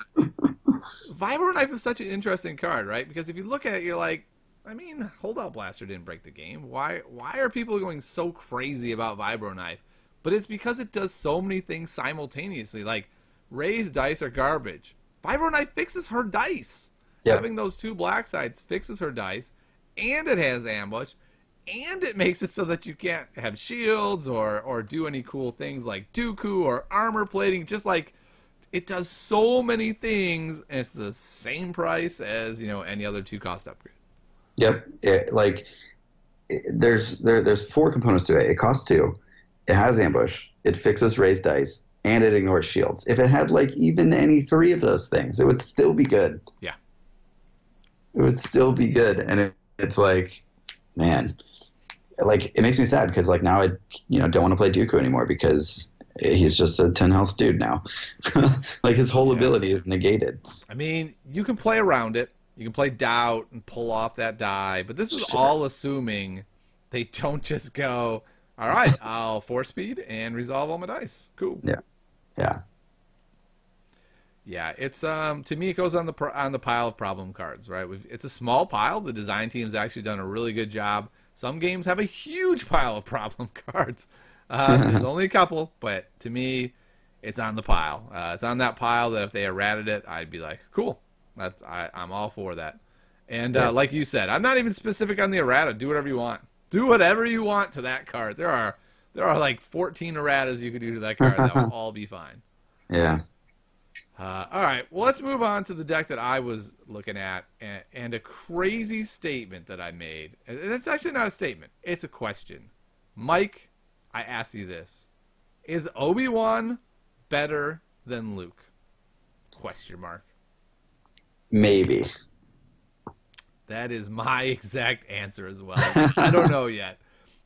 Vibro Knife is such an interesting card, right? Because if you look at it, you're like, I mean, Holdout Blaster didn't break the game. Why are people going so crazy about Vibro Knife? But it's because it does so many things simultaneously. Like, Ray's dice are garbage. Vibro Knife fixes her dice. Yep. Having those 2 black sides fixes her dice, and it has ambush, and it makes it so that you can't have shields or do any cool things like Dooku or armor plating. Just like, it does so many things, and it's the same price as, any other 2-cost upgrade. Yep. There's 4 components to it. It costs 2. It has ambush. It fixes raised dice, and it ignores shields. If it had like even any 3 of those things, it would still be good. Yeah. It would still be good, and it's like, man, like it makes me sad because like now I don't want to play Dooku anymore because he's just a 10 health dude now. Like his whole ability is negated. I mean, you can play around it. You can play doubt and pull off that die, but this is all assuming they don't just go, all right, I'll force speed and resolve all my dice. Cool. Yeah. Yeah, it's to me it goes on the pile of problem cards, right? It's a small pile. The design team's actually done a really good job. Some games have a huge pile of problem cards. There's only a couple, but to me, it's on the pile. It's on that pile that if they errated it, I'd be like, cool. I'm all for that. And like you said, I'm not even specific on the errata. Do whatever you want. Do whatever you want to that card. There are like 14 erratas you could do to that card. That will all be fine. Yeah. All right, well, let's move on to the deck that I was looking at, and a crazy statement that I made. And it's actually not a statement. It's a question. Mike, I ask you this. Is Obi-Wan better than Luke? Question mark. Maybe. That is my exact answer as well. I don't know yet.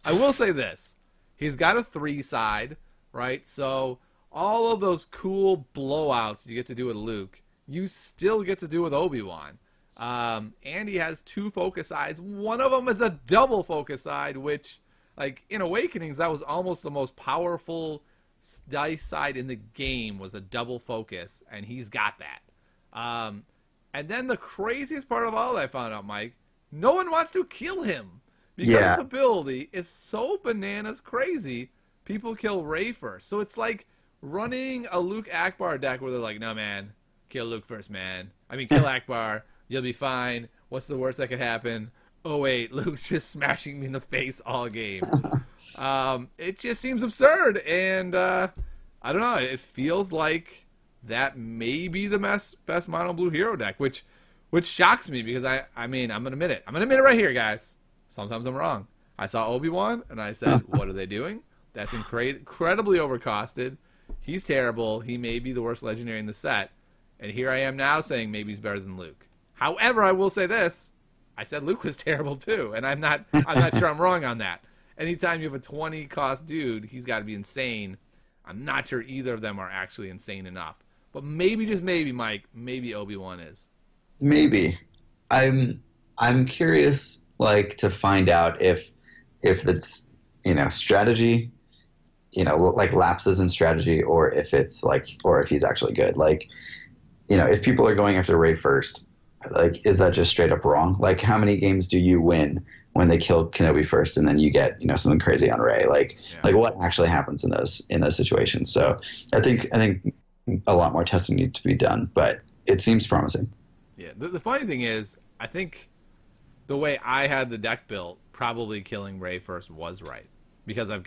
I will say this. He's got a 3 side, right? So all of those cool blowouts you get to do with Luke, you still get to do with Obi-Wan. And he has 2 focus sides. One of them is a double focus side, which, like, in Awakenings, that was almost the most powerful dice side in the game, was a double focus, and he's got that. And then the craziest part of all that I found out, Mike, no one wants to kill him because his ability is so bananas crazy. People kill Rey first. So it's like running a Luke Akbar deck where they're like, no, man, kill Luke first, man. I mean, kill Akbar. You'll be fine. What's the worst that could happen? Oh, wait, Luke's just smashing me in the face all game. It just seems absurd. And I don't know. It feels like that may be the best mono blue hero deck, which shocks me because I mean, I'm going to admit it. I'm going to admit it right here, guys. Sometimes I'm wrong. I saw Obi-Wan, and I said, what are they doing? That's incredibly overcosted. He's terrible. He may be the worst legendary in the set. And here I am now saying maybe he's better than Luke. However, I will say this. I said Luke was terrible too, and I'm not sure I'm wrong on that. Anytime you have a 20 cost dude, he's got to be insane. I'm not sure either of them are actually insane enough. But maybe, just maybe, Mike, maybe Obi-Wan is. Maybe. I'm curious, like, to find out if it's, strategy, like lapses in strategy, or if it's like, or if he's actually good. Like, if people are going after Rey first, like, is that just straight up wrong? Like, how many games do you win when they kill Kenobi first and then you get, something crazy on Rey? Like, like what actually happens in those situations? So I think a lot more testing needs to be done, but it seems promising. Yeah. The funny thing is, I think the way I had the deck built, probably killing Rey first was right, because I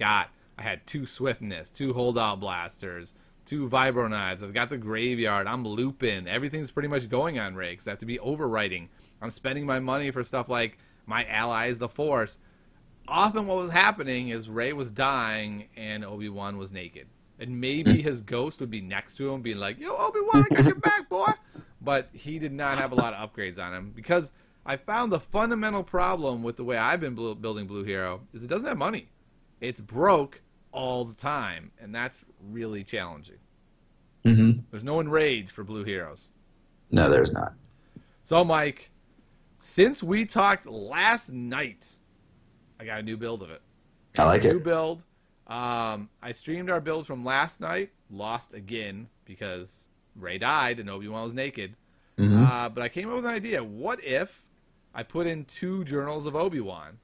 had 2 swiftness, 2 holdout blasters, 2 vibro knives. I've got the graveyard. I'm looping. Everything's pretty much going on Rey because I have to be overwriting. I'm spending my money for stuff like my allies, the Force. Often what was happening is Rey was dying and Obi-Wan was naked. And maybe his ghost would be next to him being like, yo, Obi-Wan, I got your back, boy. But he did not have a lot of upgrades on him because I found the fundamental problem with the way I've been building Blue Hero is it doesn't have money. It's broke all the time, and that's really challenging. Mm-hmm. There's no enrage for Blue Heroes. No, there's not. So, Mike, since we talked last night, I got a new build of it. I like it. New build. I streamed our build from last night, lost again because Rey died and Obi-Wan was naked. Mm-hmm. But I came up with an idea. What if I put in 2 journals of Obi-Wan?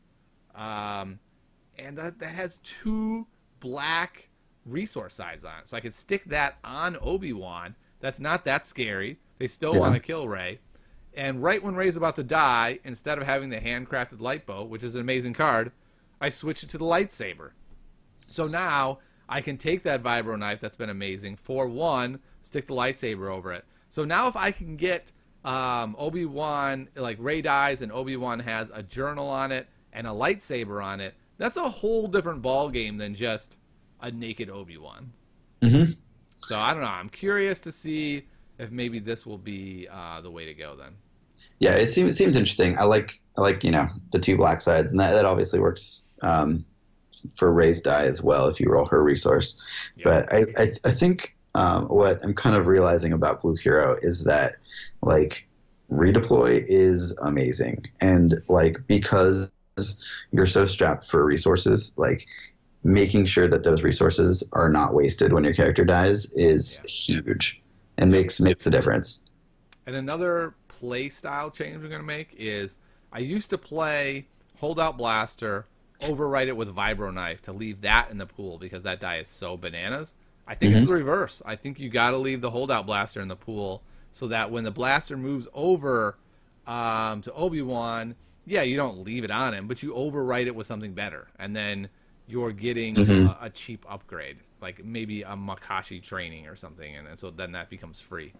And that has 2 black resource sides on it. So I could stick that on Obi-Wan. That's not that scary. They still want to kill Rey. And right when Rey's about to die, instead of having the handcrafted light bow, which is an amazing card, I switch it to the lightsaber. So now I can take that vibro knife that's been amazing for 1, stick the lightsaber over it. So now if I can get Obi-Wan, like Rey dies and Obi-Wan has a journal on it and a lightsaber on it, that's a whole different ball game than just a naked Obi-Wan. Mm-hmm. So I don't know. I'm curious to see if maybe this will be the way to go then. Yeah, it seems interesting. I like the 2 black sides, and that obviously works for Rey's die as well if you roll her resource. Yep. But I think what I'm kind of realizing about Blue Hero is that, like, redeploy is amazing, and like because you're so strapped for resources, like making sure that those resources are not wasted when your character dies is huge and makes a difference. And another play style change we're going to make is I used to play Holdout Blaster, overwrite it with Vibro Knife to leave that in the pool because that die is so bananas. I think it's the reverse. I think you got to leave the Holdout Blaster in the pool so that when the blaster moves over to Obi-Wan, you don't leave it on him, but you overwrite it with something better. And then you're getting a cheap upgrade, like maybe a Makashi training or something, and so then that becomes free.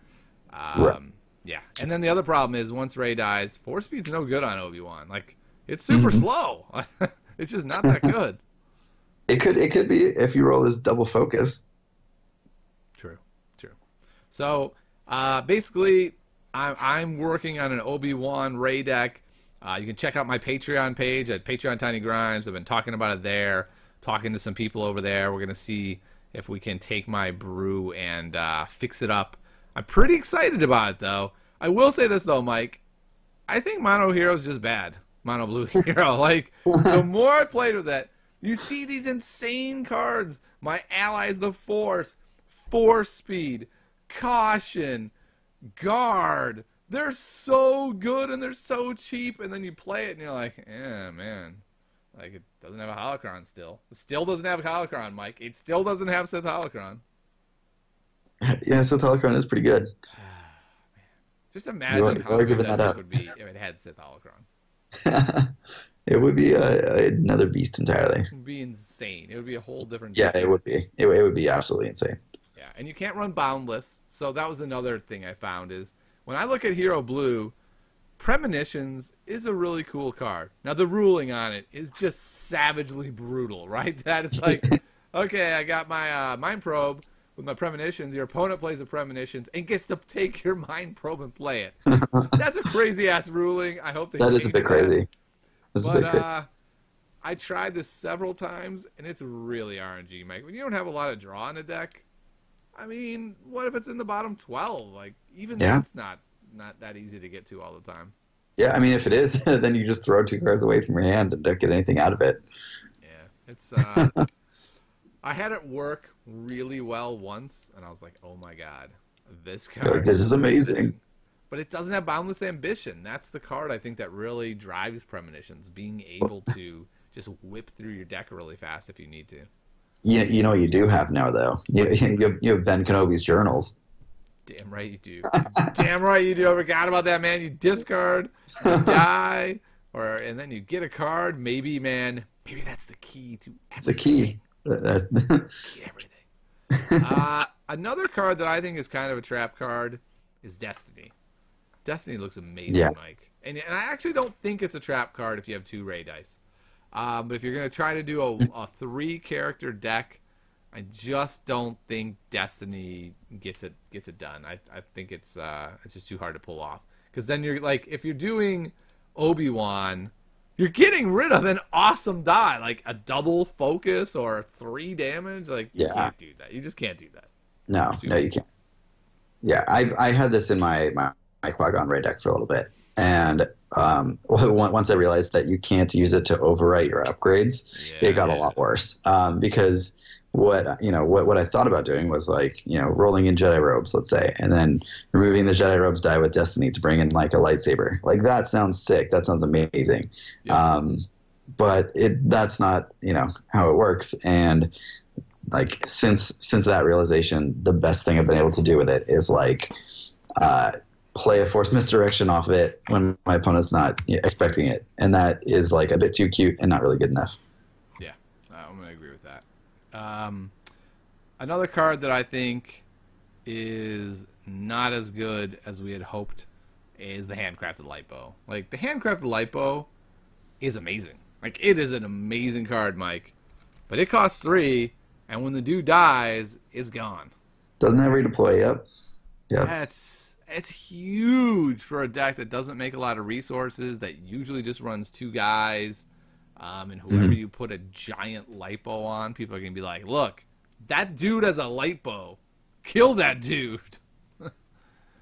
Yeah. And then the other problem is once Rey dies, Force Speed's no good on Obi-Wan. Like, it's super slow. It's just not that good. It could be if you roll this double focus. True. So basically, I'm working on an Obi-Wan Rey deck. You can check out my Patreon page at Patreon Tiny Grimes. I've been talking about it there, talking to some people over there. We're going to see if we can take my brew and fix it up. I'm pretty excited about it, though. I will say this, though, Mike. I think Mono Hero is just bad. Mono Blue Hero. Like, the more I played with it, you see these insane cards. My Allies, the Force Speed, Caution, Guard. They're so good and they're so cheap. And then you play it and you're like, yeah, man. Like, it doesn't have a holocron still. It still doesn't have a holocron, Mike. It still doesn't have Sith holocron. Yeah, Sith holocron is pretty good. Just imagine how good that deck would be if it had Sith holocron. It would be another beast entirely. It would be insane. It would be a whole different deck. Yeah, it would be. It would be absolutely insane. Yeah, and you can't run Boundless. So that was another thing I found is when I look at Hero Blue, Premonitions is a really cool card. Now, the ruling on it is just savagely brutal, right? That is like, okay, I got my Mind Probe with my Premonitions. Your opponent plays a Premonitions and gets to take your Mind Probe and play it. That's a crazy-ass ruling. I hope they change that. Is a bit crazy. But I tried this several times, and it's really RNG, Mike. When you don't have a lot of draw in a deck, I mean, what if it's in the bottom 12? Like, even that's not that easy to get to all the time. Yeah, I mean, if it is, then you just throw 2 cards away from your hand and don't get anything out of it. Yeah, it's I had it work really well once, and I was like, oh my god, this card. This is amazing. But it doesn't have Boundless Ambition. That's the card I think that really drives Premonitions, being able to just whip through your deck really fast if you need to. You know what you do have now, though? You have Ben Kenobi's journals. Damn right you do. Damn right you do. I forgot about that, man. You discard, you die, and then you get a card. Maybe, man, maybe that's the key to everything. It's the key. Key to everything. Another card that I think is kind of a trap card is Destiny. Destiny looks amazing, Mike. And I actually don't think it's a trap card if you have 2 Ray dice. But if you're going to try to do a 3-character deck, I just don't think Destiny gets it done. I think it's just too hard to pull off. Because then you're like, if you're doing Obi-Wan, you're getting rid of an awesome die, like a double focus or 3 damage. Like, you can't do that. You just can't do that. No, you can't. Yeah, I had this in my Qui-Gon Ray deck for a little bit, and once I realized that you can't use it to overwrite your upgrades, it got a lot worse. Because what I thought about doing was rolling in Jedi robes, let's say, and then removing the Jedi robes die with Destiny to bring in like a lightsaber. Like, that sounds sick. That sounds amazing. Yeah. But that's not how it works. And like since that realization, the best thing I've been able to do with it is play a Force Misdirection off of it when my opponent's not expecting it, and that is like a bit too cute and not really good enough. Yeah, I'm gonna agree with that. Another card that I think is not as good as we had hoped is the Handcrafted Lightbow. Like, the Handcrafted Lightbow is amazing. Like, it is an amazing card, Mike, but it costs 3, and when the dude dies, it's gone. Doesn't have redeploy. Yep. Yeah. It's huge for a deck that doesn't make a lot of resources, that usually just runs 2 guys, and whoever you put a giant light bow on, people are going to be like, look, that dude has a light bow. Kill that dude.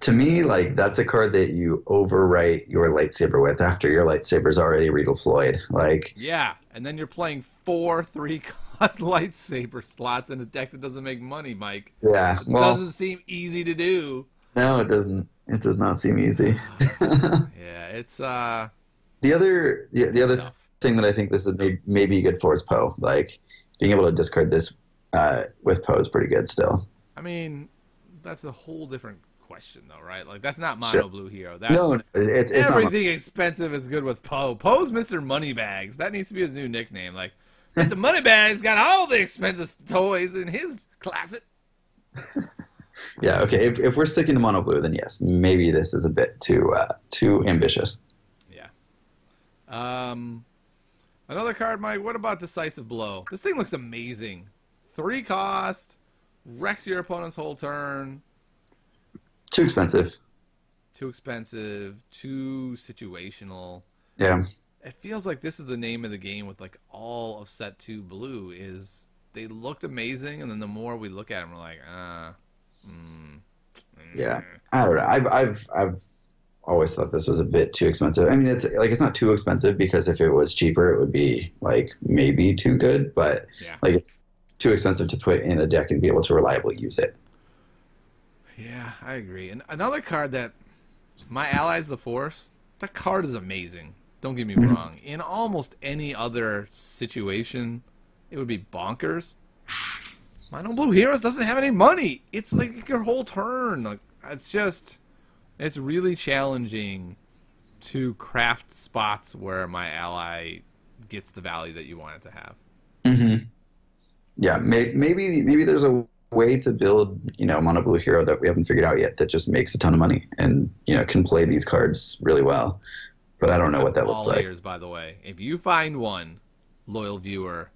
To me, like, that's a card that you overwrite your lightsaber with after your lightsaber's already redeployed. Like, yeah, and then you're playing 4 3-cost lightsaber slots in a deck that doesn't make money, Mike. Yeah, it doesn't seem easy to do. No, it doesn't. It does not seem easy. Yeah, it's the other thing that I think this is maybe good for is Poe. Like, being able to discard this with Poe is pretty good still. I mean, that's a whole different question, though, right? Like, that's not Mono Blue Hero. That's it's everything expensive is good with Poe. Poe's Mr. Moneybags. That needs to be his new nickname. Like, Mr. Moneybags got all the expensive toys in his closet. Yeah, okay. If we're sticking to Mono Blue, then yes, maybe this is a bit too ambitious. Yeah. Another card, Mike. What about Decisive Blow? This thing looks amazing. 3 cost, wrecks your opponent's whole turn. Too expensive. Too expensive. Too situational. Yeah. It feels like this is the name of the game with like all of set 2 blue is they looked amazing, and then the more we look at them, we're like, Yeah. I don't know. I've always thought this was a bit too expensive. I mean, it's not too expensive because if it was cheaper, it would be like maybe too good, but yeah. like it's too expensive to put in a deck and be able to reliably use it. Yeah, I agree. And another card that my Allies the Force, that card is amazing. Don't get me wrong. In almost any other situation, it would be bonkers. Mono Blue Heroes doesn't have any money. It's like your whole turn. Like, it's really challenging to craft spots where my ally gets the value that you want it to have. Mm-hmm. Yeah, maybe there's a way to build, Mono Blue Hero that we haven't figured out yet that just makes a ton of money and, can play these cards really well. But I don't know what that looks like. Ears, by the way. If you find one, loyal viewer,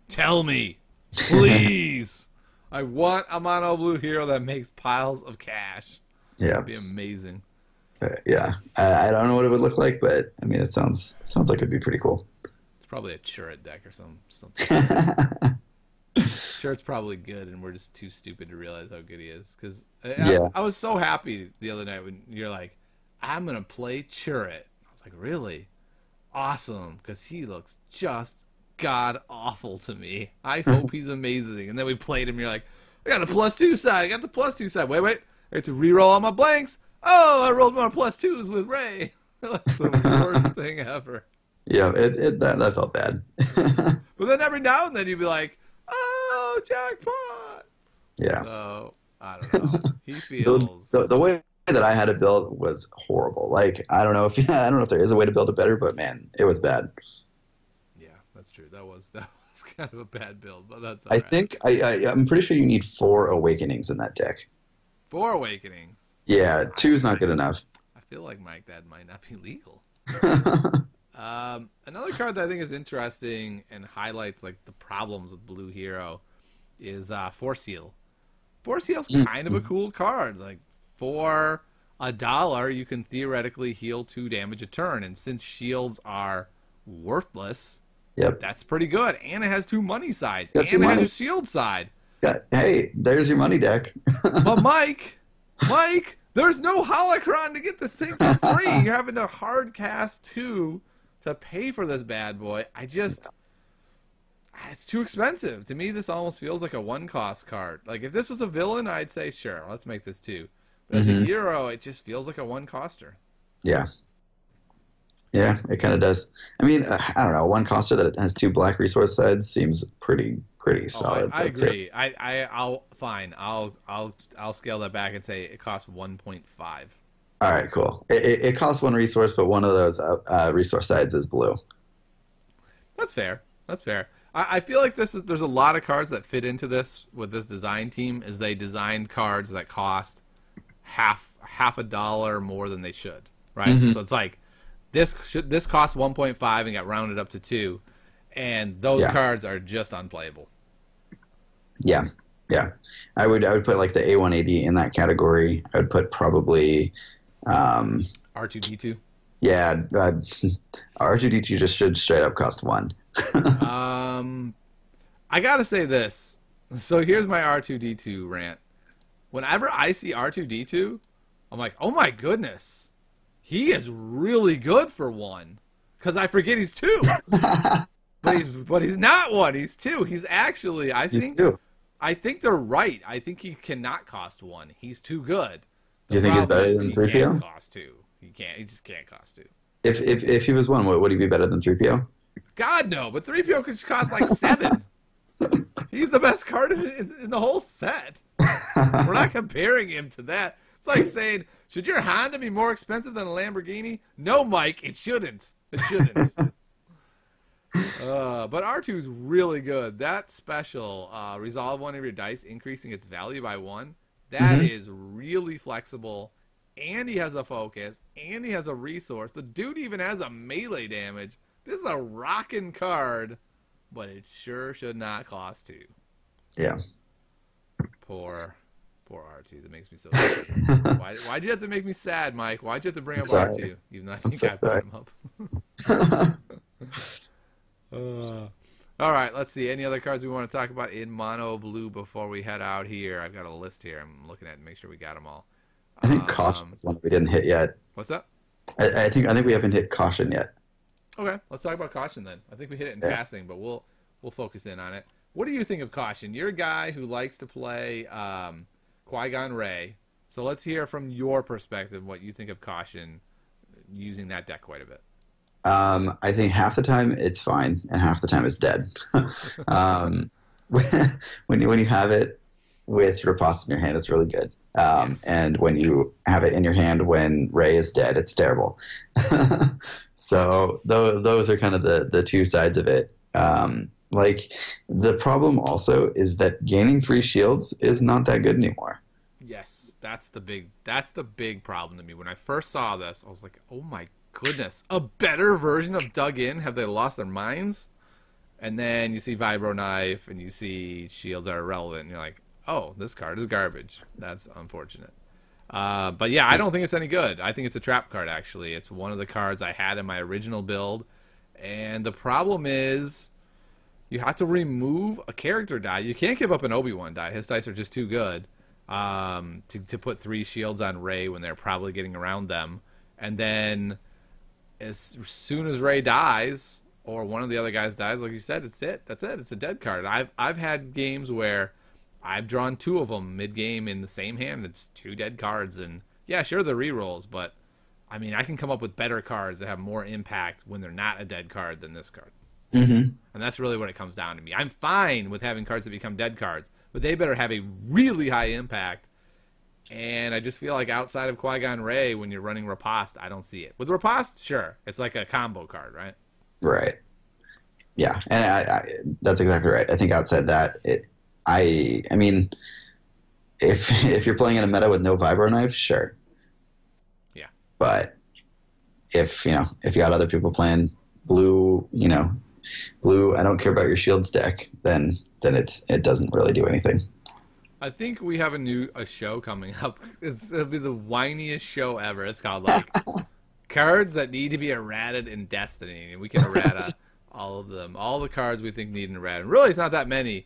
tell me, please. I want a Mono Blue Hero that makes piles of cash. Yeah, that'd be amazing. Yeah, I don't know what it would look like, but I mean, it sounds like it'd be pretty cool. It's probably a Churret deck or something. Churret's probably good, and we're just too stupid to realize how good he is. Because I was so happy the other night when you're like, I'm gonna play Churret. I was like, really? Awesome, because he looks just god awful to me. I hope he's amazing. And then we played him, and you're like, I got a +2 side. I got the +2 side. Wait. I have to re-roll all my blanks. Oh, I rolled more +2s with Ray. That's the worst thing ever. Yeah, that felt bad. But then every now and then you'd be like, oh, jackpot. Yeah. So, I don't know. He feels... The way that I had it built was horrible. Like, I don't know if there is a way to build it better, but man, it was bad. Yeah, that's true. That was kind of a bad build, but that's all I right. think I'm pretty sure you need 4 Awakenings in that deck. 4 Awakenings. Yeah, 2's not good enough. I feel like, Mike, that might not be legal. Another card that I think is interesting and highlights like the problems with Blue Hero is Force Heal. Force Heal's kind of a cool card. Like for $1, you can theoretically heal 2 damage a turn, and since shields are worthless, that's pretty good. And it has 2 money sides, and it has a shield side. Hey, there's your money deck. But Mike, there's no holocron to get this thing for free. You're having to hard cast 2 to pay for this bad boy. It's too expensive. To me, this almost feels like a 1-cost card. Like, if this was a villain, I'd say, sure, let's make this 2. But as a hero, it just feels like a 1-coster. Yeah. Yeah, it kind of does. I mean, I don't know. 1-coster that has 2 black resource sides seems pretty solid. I agree. I'll scale that back and say it costs 1.5. All right, cool. It costs 1 resource, but one of those resource sides is blue. That's fair. I feel like there's a lot of cards that fit into this with this design team. Is they designed cards that cost half $1 more than they should, right? So it's like this cost 1.5 and got rounded up to 2, and those cards are just unplayable. Yeah. I would put like the A180 in that category. I would put probably R2D2. Yeah, R2D2 just should straight up cost 1. I gotta say this. So here's my R2D2 rant. Whenever I see R2D2, I'm like, oh my goodness, he is really good for 1. Because I forget he's 2. but he's not 1. He's 2. He's actually, I think they're right. I think he cannot cost 1. He's too good. Do you think he's better than 3PO? He can't cost 2. He just can't cost 2. If he was 1, would he be better than 3PO? God no, but 3PO could cost like 7. He's the best card in the whole set. We're not comparing him to that. It's like saying, should your Honda be more expensive than a Lamborghini? No, Mike, it shouldn't. It shouldn't. But R2's really good. That special, resolve 1 of your dice, increasing its value by 1, that is really flexible, and he has a focus, and he has a resource. The dude even has a melee damage. This is a rockin' card, but it sure should not cost 2. Yeah. Poor R2. That makes me so sad. Why'd you have to make me sad, Mike? Why'd you have to bring up R2? Even though I think I brought him up. All right, let's see. Any other cards we want to talk about in mono blue before we head out here? I've got a list here. I'm looking at it to make sure we got them all. I think caution is one that we didn't hit yet. What's that? I think we haven't hit caution yet. Okay, let's talk about caution then. I think we hit it in Yeah. passing, but we'll focus in on it. What do you think of caution? You're a guy who likes to play Qui-Gon Rey, so let's hear from your perspective what you think of caution using that deck quite a bit. I think half the time it's fine, and half the time it's dead. um, when you have it with Riposte in your hand, it's really good. Yes. And when you have it in your hand when Rey is dead, it's terrible. So those are kind of the two sides of it. Like the problem also is that gaining 3 shields is not that good anymore. Yes, that's the big problem to me. When I first saw this, I was like, "Oh my goodness, a better version of Dug In? Have they lost their minds?" And then you see Vibro Knife and you see shields are irrelevant, and you're like, "Oh, this card is garbage." That's unfortunate. But yeah, I don't think it's any good. I think it's a trap card, actually. It's one of the cards I had in my original build, and the problem is you have to remove a character die. You can't give up an Obi-Wan die. His dice are just too good to put 3 shields on Rey when they're probably getting around them. And then as soon as Rey dies, or one of the other guys dies, like you said, it's it. That's it. It's a dead card. I've had games where I've drawn 2 of them mid-game in the same hand. It's 2 dead cards. And yeah, sure, they're rerolls, but I mean, I can come up with better cards that have more impact when they're not a dead card than this card. Mm-hmm. And that's really what it comes down to me. I'm fine with having cards that become dead cards, but they better have a really high impact. And I just feel like outside of Qui-Gon Rey, when you're running Riposte, I don't see it. With Riposte, sure, it's like a combo card, right? Right. Yeah, and that's exactly right. I think outside that, I mean, if you're playing in a meta with no Vibro Knife, sure. Yeah. But if you got other people playing blue, blue, I don't care about your shields deck, then it doesn't really do anything. I think we have a show coming up. It'll be the whiniest show ever. It's called like cards that need to be errated in Destiny, and we can errata all of them. All the cards we think need an errata. Really, it's not that many,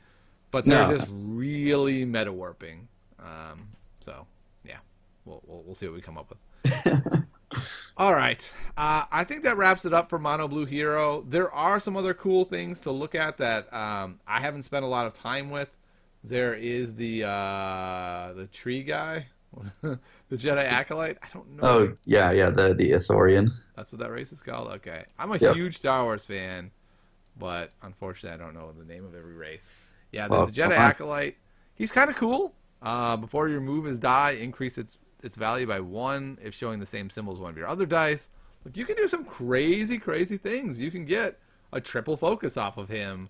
but they're just really meta warping. So yeah, we'll see what we come up with. All right. I think that wraps it up for Mono Blue Hero. There are some other cool things to look at that I haven't spent a lot of time with. There is the tree guy, the Jedi Acolyte. I don't know. Oh, yeah, the Ithorian. That's what that race is called? Okay. I'm a Yep. huge Star Wars fan, but unfortunately I don't know the name of every race. Yeah, Well, the Jedi Acolyte, he's kind of cool. Before you remove his die, increase its value by 1 if showing the same symbol as one of your other dice. Like, you can do some crazy, crazy things. You can get a triple focus off of him.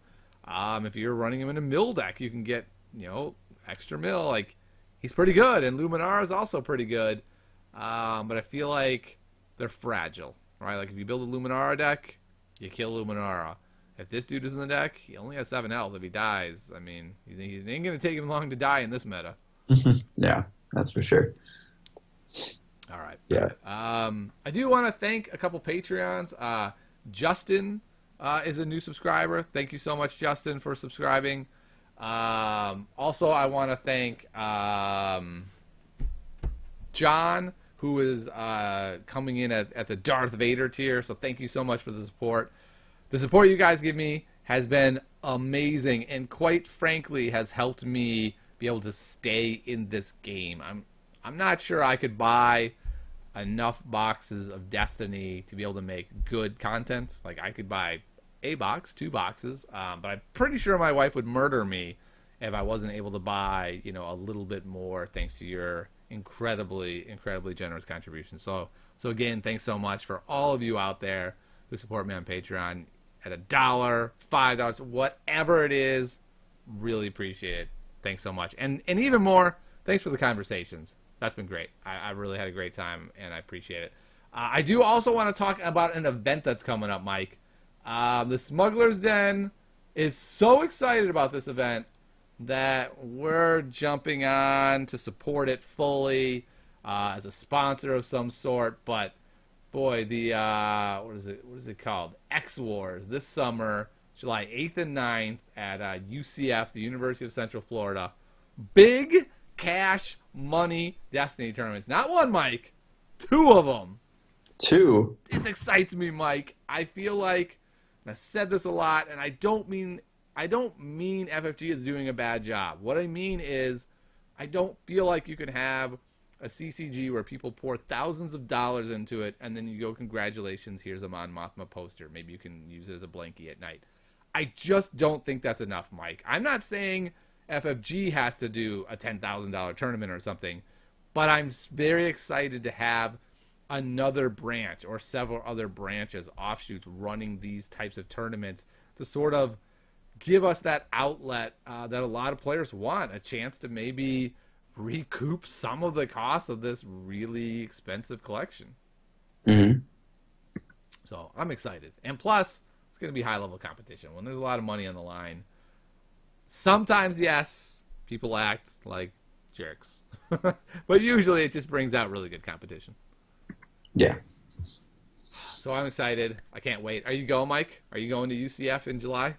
If you're running him in a mill deck, you can get, extra mill. Like, he's pretty good, and Luminara is also pretty good. But I feel like they're fragile, right? Like, if you build a Luminara deck, you kill Luminara. If this dude is in the deck, he only has 7 health. If he dies, I mean, it ain't going to take him long to die in this meta. Yeah, that's for sure. All right. Yeah. I do want to thank a couple Patreons. Justin is a new subscriber. Thank you so much, Justin, for subscribing. Also, I want to thank John, who is coming in at the Darth Vader tier. So thank you so much for the support. The support you guys give me has been amazing, and quite frankly has helped me be able to stay in this game. I'm not sure I could buy enough boxes of Destiny to be able to make good content. Like, I could buy a box, 2 boxes, but I'm pretty sure my wife would murder me if I wasn't able to buy, a little bit more thanks to your incredibly, incredibly generous contribution. So again, thanks so much for all of you out there who support me on Patreon at $1, $5, whatever it is. Really appreciate it. Thanks so much. And even more, thanks for the conversations. That's been great. I really had a great time, and I appreciate it. I do also want to talk about an event that's coming up, Mike. The Smugglers Den is so excited about this event that we're jumping on to support it fully as a sponsor of some sort. But boy, the what is it called? X Wars this summer, July 8th and 9th at UCF, the University of Central Florida. Big cash money Destiny tournaments. Not one, Mike. 2 of them. 2. This excites me, Mike. I feel like, and I said this a lot, and I don't mean FFG is doing a bad job. What I mean is, I don't feel like you can have a CCG where people pour thousands of dollars into it, and then you go, congratulations, here's a Mon Mothma poster. Maybe you can use it as a blankie at night. I just don't think that's enough, Mike. I'm not saying FFG has to do a $10,000 tournament or something, but I'm very excited to have another branch or several other branches, offshoots, running these types of tournaments to sort of give us that outlet that a lot of players want, a chance to maybe recoup some of the cost of this really expensive collection. Mm-hmm. So I'm excited. And plus, it's going to be high-level competition. When there's a lot of money on the line, sometimes, yes, people act like jerks. But usually it just brings out really good competition. Yeah. So I'm excited. I can't wait. Are you going, Mike? Are you going to UCF in July?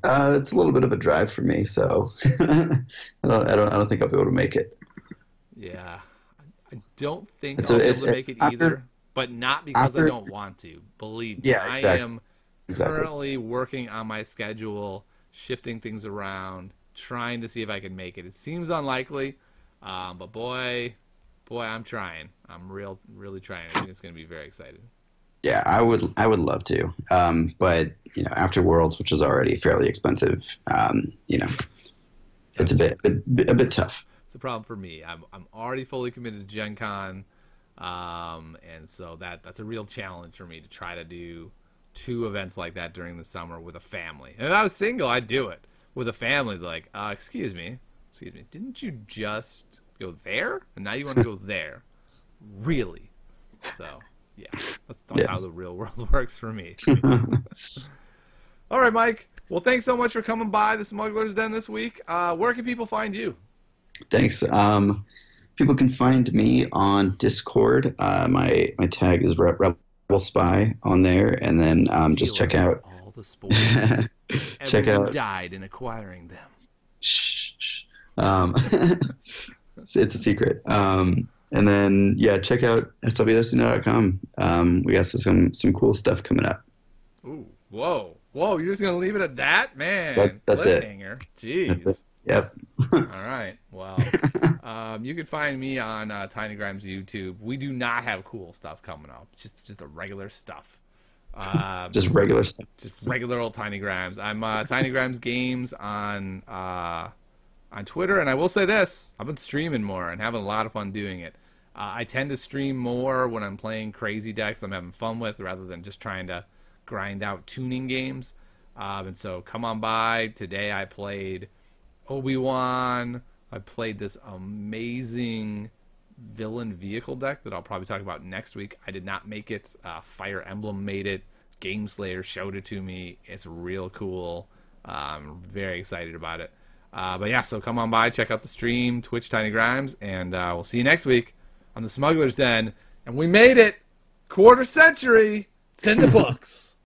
It's a little bit of a drive for me, so I don't think I'll be able to make it. Yeah, I don't think I'll be able to make it either, but not because I don't want to. Believe me, yeah, exactly. I am currently working on my schedule, shifting things around, trying to see if I can make it. It seems unlikely, but boy, I'm trying. I'm really trying. I think it's going to be very exciting. Yeah, I would love to, but after Worlds, which is already fairly expensive, it's a bit tough. It's a problem for me. I'm already fully committed to Gen Con, and so that's a real challenge for me to try to do 2 events like that during the summer with a family. And if I was single, I'd do it. With a family, like, excuse me, didn't you just go there, and now you want to go there? Really? So. Yeah, that's how the real world works for me. All right, Mike. Well, thanks so much for coming by the Smugglers Den this week. Where can people find you? Thanks. People can find me on Discord. My tag is Rebel Spy on there, and then just check out all the spoilers. Check Everyone out. Died in acquiring them. Shh. It's a secret. And then, check out swdestiny.com. We got some cool stuff coming up. Ooh, whoa. You're just going to leave it at that? Man, that's it. Jeez. That's it. Yep. All right. Well, you can find me on Tiny Grimes YouTube. We do not have cool stuff coming up. It's just the regular stuff. Just regular stuff. Just regular old Tiny Grimes. I'm Tiny Grimes Games on Twitter, and I will say this: I've been streaming more and having a lot of fun doing it. I tend to stream more when I'm playing crazy decks I'm having fun with, rather than just trying to grind out tuning games. And so come on by. Today I played Obi-Wan. I played this amazing villain vehicle deck that I'll probably talk about next week. I did not make it. Fire Emblem made it. Game Slayer showed it to me. It's real cool. I'm very excited about it. But yeah, so come on by, check out the stream, Twitch Tiny Grimes, and we'll see you next week on the Smugglers Den. And we made it! Quarter century! It's in the books!